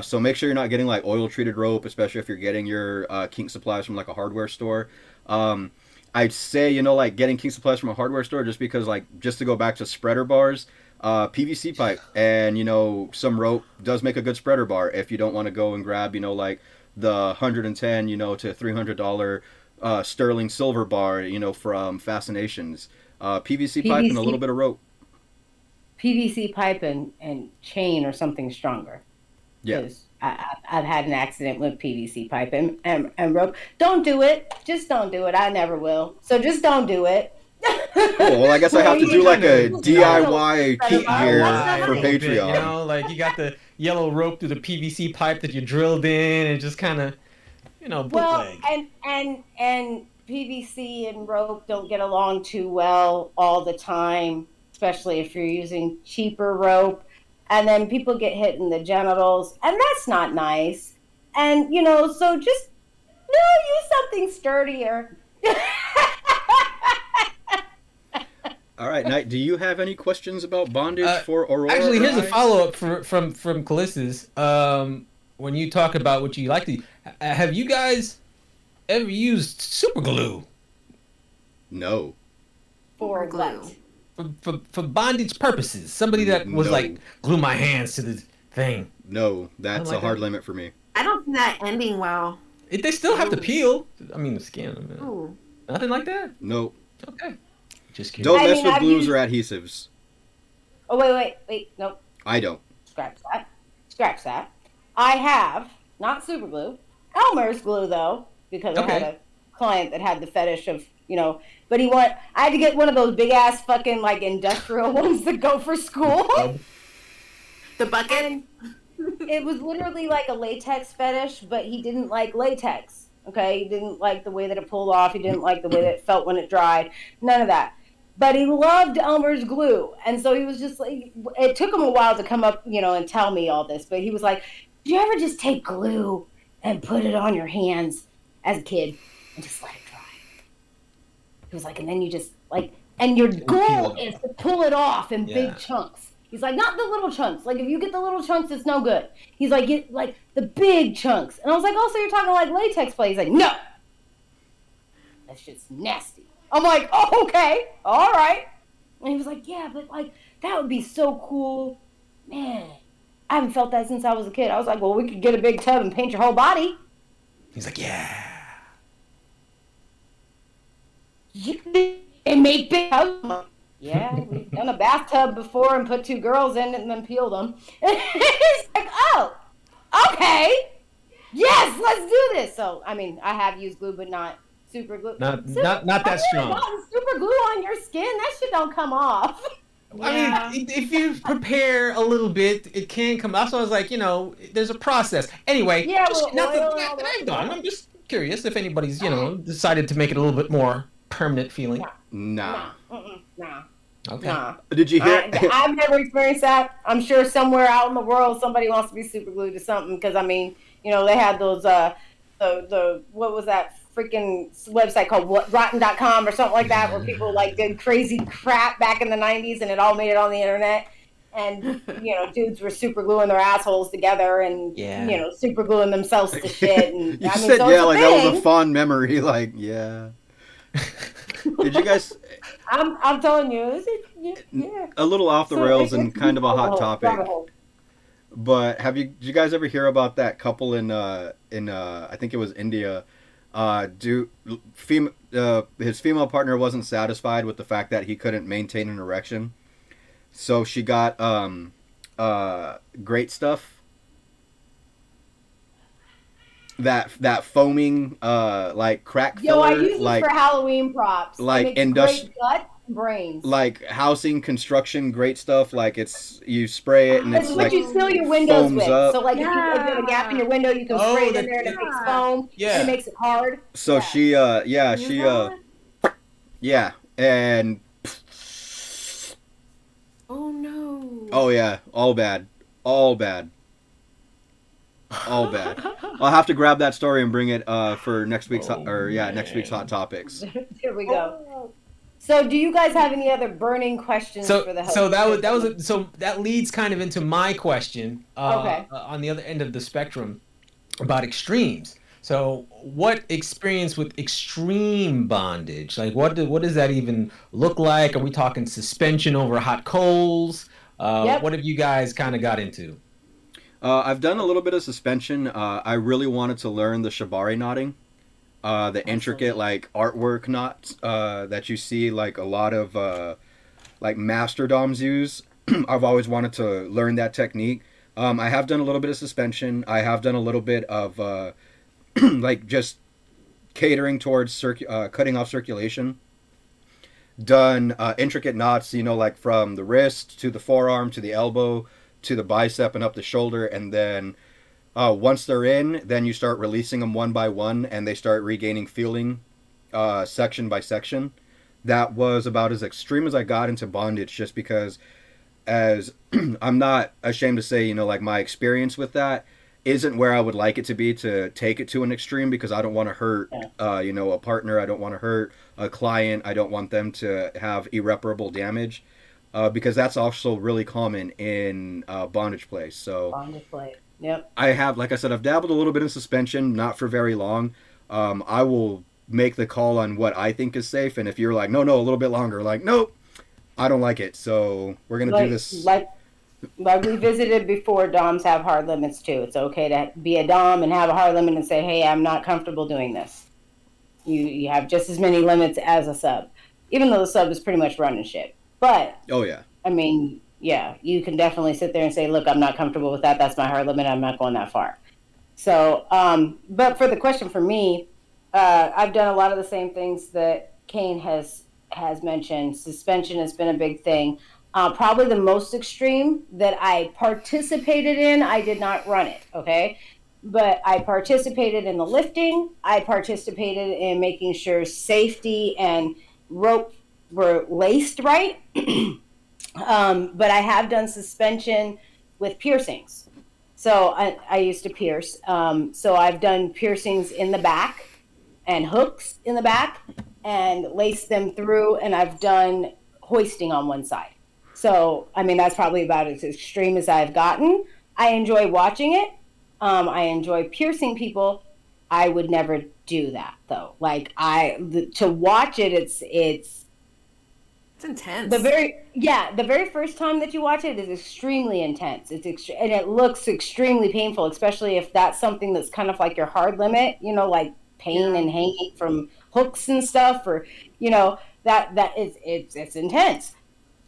So make sure you're not getting like oil treated rope, especially if you're getting your kink supplies from like a hardware store. I'd say, you know, like getting kink supplies from a hardware store, just because like, just to go back to spreader bars, PVC pipe and, you know, some rope does make a good spreader bar if you don't want to go and grab, you know, like the $110, you know, to $300 sterling silver bar, you know, from Fascinations. PVC pipe and a little bit of rope. PVC pipe and chain or something stronger. Yeah. I've had an accident with PVC pipe and rope. Don't do it. Just don't do it. I never will. So just don't do it. Oh, well, I guess I have to do like a DIY kink gear for Patreon. Bit, you know, like you got the yellow rope through the PVC pipe that you drilled in, and just kind of, you know, bootleg. Well, and PVC and rope don't get along too well all the time, especially if you're using cheaper rope. And then people get hit in the genitals, and that's not nice. And, you know, so just, use something sturdier. All right, Knight, do you have any questions about bondage for Aurora? Actually, here's a follow-up from Callista's. When you talk about what you like to... have you guys ever used super glue? No. For what? For bondage purposes. Somebody that was like, glue my hands to the thing. No, that's a hard limit for me. I don't see that ending well. They still have to peel. I mean, the skin. Ooh. Nothing like that? No. Okay. Just kidding. Don't mess with glues or adhesives. Oh, wait. Nope. I don't. Scratch that. I have, not super glue, Elmer's glue, though, because I had a client that had the fetish of, you know, but I had to get one of those big ass fucking like industrial ones that go for school. The bucket? And it was literally like a latex fetish, but he didn't like latex. Okay, he didn't like the way that it pulled off. He didn't like the way that it felt when it dried. None of that. But he loved Elmer's glue, and so he was just like, it took him a while to come up, and tell me all this. But he was like, "Do you ever just take glue and put it on your hands as a kid and just let it dry?" He was like, and then you just like, and your goal is to pull it off in big chunks. He's like, not the little chunks. Like, if you get the little chunks, it's no good. He's like, get like the big chunks. And I was like, oh, so you're talking like latex play? He's like, no. That shit's nasty. I'm like, oh, okay. All right. And he was like, yeah, but like, that would be so cool. Man, I haven't felt that since I was a kid. I was like, well, we could get a big tub and paint your whole body. He's like, yeah. And make big tubs. Yeah, we've done a bathtub before and put 2 girls in it and then peeled them. It's like, oh, okay. Yes, let's do this. So, I mean, I have used glue, but not super glue. Not that strong. Super glue on your skin, that shit don't come off. I mean, if you prepare a little bit, it can come off. So I was like, there's a process. Anyway, I'm just curious if anybody's, decided to make it a little bit more permanent feeling. Nah. Okay. Nah. Did you hear? I've never experienced that. I'm sure somewhere out in the world somebody wants to be super glued to something because, I mean, they had those, what was that freaking website called rotten.com or something like that where people like did crazy crap back in the 90s and it all made it on the internet. And, dudes were super gluing their assholes together and, super gluing themselves to shit. And, you said, that was a fond memory. Like, yeah. Did you guys... I'm telling you, a little off the rails and kind of a hot topic. But did you guys ever hear about that couple in I think it was India? His female partner wasn't satisfied with the fact that he couldn't maintain an erection, so she got great stuff. That foaming like crack filler. I use it for Halloween props. Like great gut brains. Like housing construction, great stuff. Like you spray it and it's what like you seal your windows with. Up. So like if you get a gap in your window, you can spray it in there and it makes foam. Yeah. And it makes it hard. So she and oh no. Oh yeah, all bad. I'll have to grab that story and bring it for next week's next week's hot topics. Here we go. So, do you guys have any other burning questions for the host? So that leads kind of into my question. On the other end of the spectrum about extremes. So, what experience with extreme bondage? Like, what does that even look like? Are we talking suspension over hot coals? What have you guys kind of got into? I've done a little bit of suspension. I really wanted to learn the shibari knotting, the intricate like artwork knots that you see like a lot of like master doms use. I've always wanted to learn that technique. I have done a little bit of suspension. I have done a little bit of like just catering towards cutting off circulation. Done intricate knots, like from the wrist to the forearm to the elbow to the bicep and up the shoulder, and then once they're in, then you start releasing them one by one and they start regaining feeling section by section. That was about as extreme as I got into bondage, just because, as I'm not ashamed to say, like my experience with that isn't where I would like it to be to take it to an extreme, because I don't want to hurt a partner. I don't want to hurt a client. I don't want them to have irreparable damage. Because that's also really common in bondage play. So bondage play, yep. I have, like I said, I've dabbled a little bit in suspension, not for very long. I will make the call on what I think is safe, and if you're like, no, a little bit longer, like, nope, I don't like it. So we're gonna do this. Like we visited before, doms have hard limits too. It's okay to be a dom and have a hard limit and say, hey, I'm not comfortable doing this. You have just as many limits as a sub, even though the sub is pretty much running shit. But, I mean, you can definitely sit there and say, look, I'm not comfortable with that. That's my hard limit. I'm not going that far. So, but for the question for me, I've done a lot of the same things that Kane has mentioned. Suspension has been a big thing. Probably the most extreme that I participated in, I did not run it, okay? but I participated in the lifting. I participated in making sure safety and rope were laced right. But I have done suspension with piercings. So I used to pierce. So I've done piercings in the back and hooks in the back and laced them through, and I've done hoisting on one side. So, I mean, that's probably about as extreme as I've gotten. I enjoy watching it. I enjoy piercing people. I would never do that, though. Like, to watch it, it's intense. the very first time that you watch it is extremely intense. And it looks extremely painful, especially if that's something that's kind of like your hard limit, you know, like pain and hanging from hooks and stuff, or, you know, it's intense.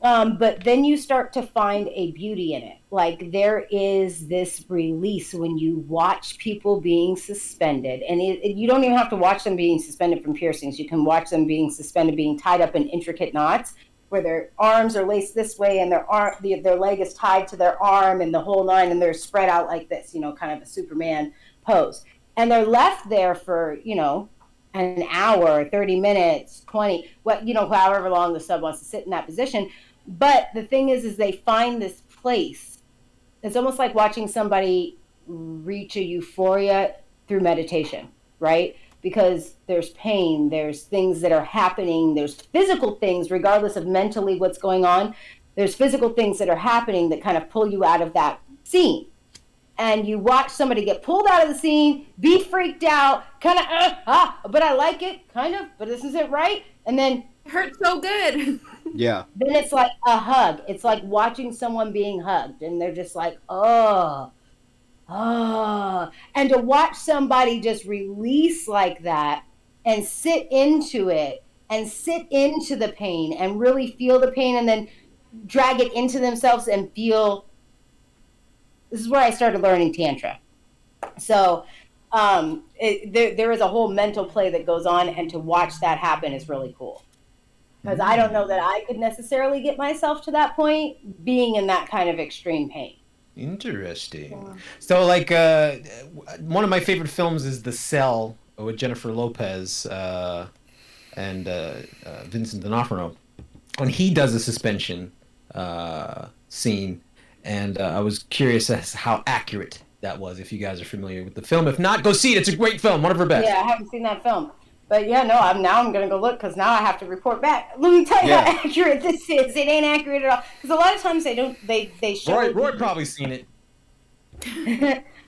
But then you start to find a beauty in it. Like, there is this release when you watch people being suspended. And you don't even have to watch them being suspended from piercings. You can watch them being suspended, being tied up in intricate knots, where their arms are laced this way and their leg is tied to their arm and the whole nine, and they're spread out like this, you know, kind of a Superman pose. And they're left there for, you know, an hour, 30 minutes, 20, what, you know, however long the sub wants to sit in that position. But the thing is they find this place. It's almost like watching somebody reach a euphoria through meditation, right? Because there's pain, there's things that are happening, there's physical things, regardless of mentally what's going on. There's physical things that are happening that kind of pull you out of that scene. And you watch somebody get pulled out of the scene, be freaked out, kind of, but I like it, kind of, but this isn't right. And then It hurts so good. Yeah. then it's like a hug. It's like watching someone being hugged, and they're just like, oh. And to watch somebody just release like that and sit into it and sit into the pain and really feel the pain, and then drag it into themselves and feel. This is where I started learning Tantra. So there is a whole mental play that goes on, and to watch that happen is really cool. Because I don't know that I could necessarily get myself to that point, being in that kind of extreme pain. Interesting. Yeah. So, like, one of my favorite films is The Cell with Jennifer Lopez and Vincent D'Onofrio. And he does a suspension scene. And I was curious as to how accurate that was, if you guys are familiar with the film. If not, go see it. It's a great film. One of her best. Yeah, I haven't seen that film. But yeah, no, I'm going to go look, because now I have to report back. Let me tell you how accurate this is. It ain't accurate at all. Because a lot of times they show... Roy probably seen it.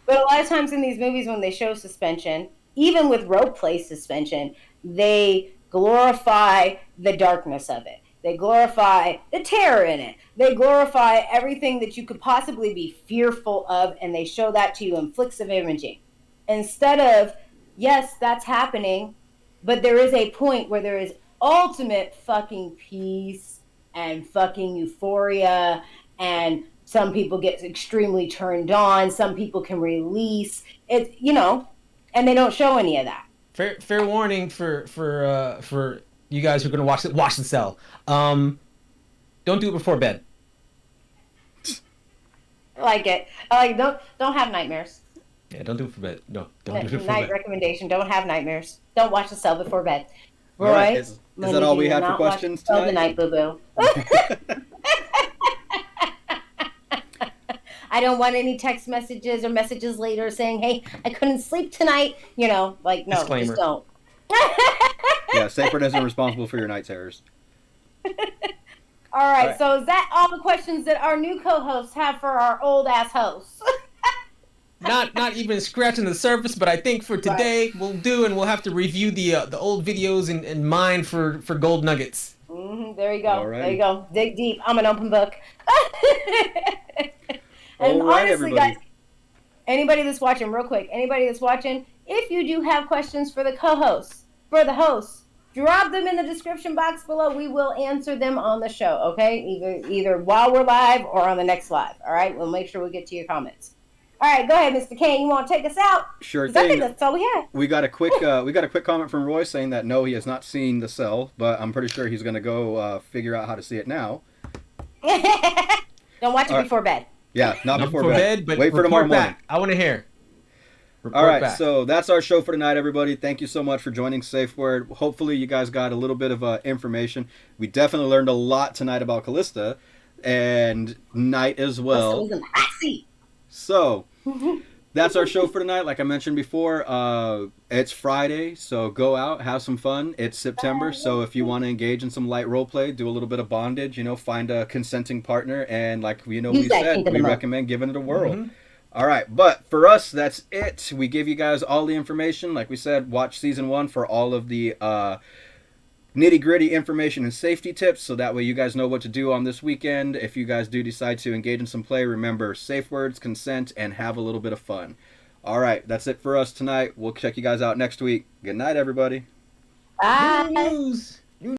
But a lot of times in these movies, when they show suspension, even with rope play suspension, they glorify the darkness of it. They glorify the terror in it. They glorify everything that you could possibly be fearful of, and they show that to you in flicks of imaging. Instead of, yes, that's happening, but there is a point where there is ultimate fucking peace and fucking euphoria, and some people get extremely turned on, some people can release it, you know, and they don't show any of that. Fair warning for you guys who are going to watch The Cell. Don't do it before bed. I like it. I like don't have nightmares. Yeah, don't do it for bed. No, don't do it before Night bed. recommendation: don't have nightmares. Don't watch The Cell before bed. Roy, All right. Is that all we had for questions tonight? tonight? Boo boo. I don't want any text messages or messages later saying, "Hey, I couldn't sleep tonight." You know, like, no, Disclaimer. just don't. Yeah, SafeWord isn't responsible for your night terrors. All right, right. so is that all the questions that our new co-hosts have for our old ass hosts? Not even scratching the surface, but I think for today we'll do, and we'll have to review the old videos and mine for gold nuggets. There you go. All right. There you go. Dig deep. I'm an open book. And All right, honestly, everybody. guys, anybody that's watching, real quick, anybody that's watching, if you do have questions for the co-hosts, for the hosts, drop them in the description box below. We will answer them on the show, okay? Either while we're live or on the next live, all right? We'll make sure we get to your comments. All right, go ahead, Mr. Kane. You want to take us out? Sure 'Cause I think thing. that's all we have. We got a quick comment from Roy saying that no, he has not seen The Cell, but I'm pretty sure he's going to go figure out how to see it now. Don't watch it All right. before bed. Yeah, not Not before bed. but Wait for tomorrow report morning. back. I want to hear. Report All right, back. so that's our show for tonight, everybody. Thank you so much for joining SafeWord. Hopefully, you guys got a little bit of information. We definitely learned a lot tonight about Callista and Knight as well. Was in the hot seat. So that's our show for tonight. Like I mentioned before, it's Friday, so go out, have some fun. It's September, so if you want to engage in some light role play, do a little bit of bondage, find a consenting partner, and like we said, we recommend giving it a whirl. Mm-hmm. All right, but for us, that's it. We give you guys all the information. Like we said, watch season 1 for all of the nitty-gritty information and safety tips, so that way you guys know what to do on this weekend. If you guys do decide to engage in some play, remember safe words, consent, and have a little bit of fun. All right, that's it for us tonight. We'll check you guys out next week. Good night, everybody. Bye. News.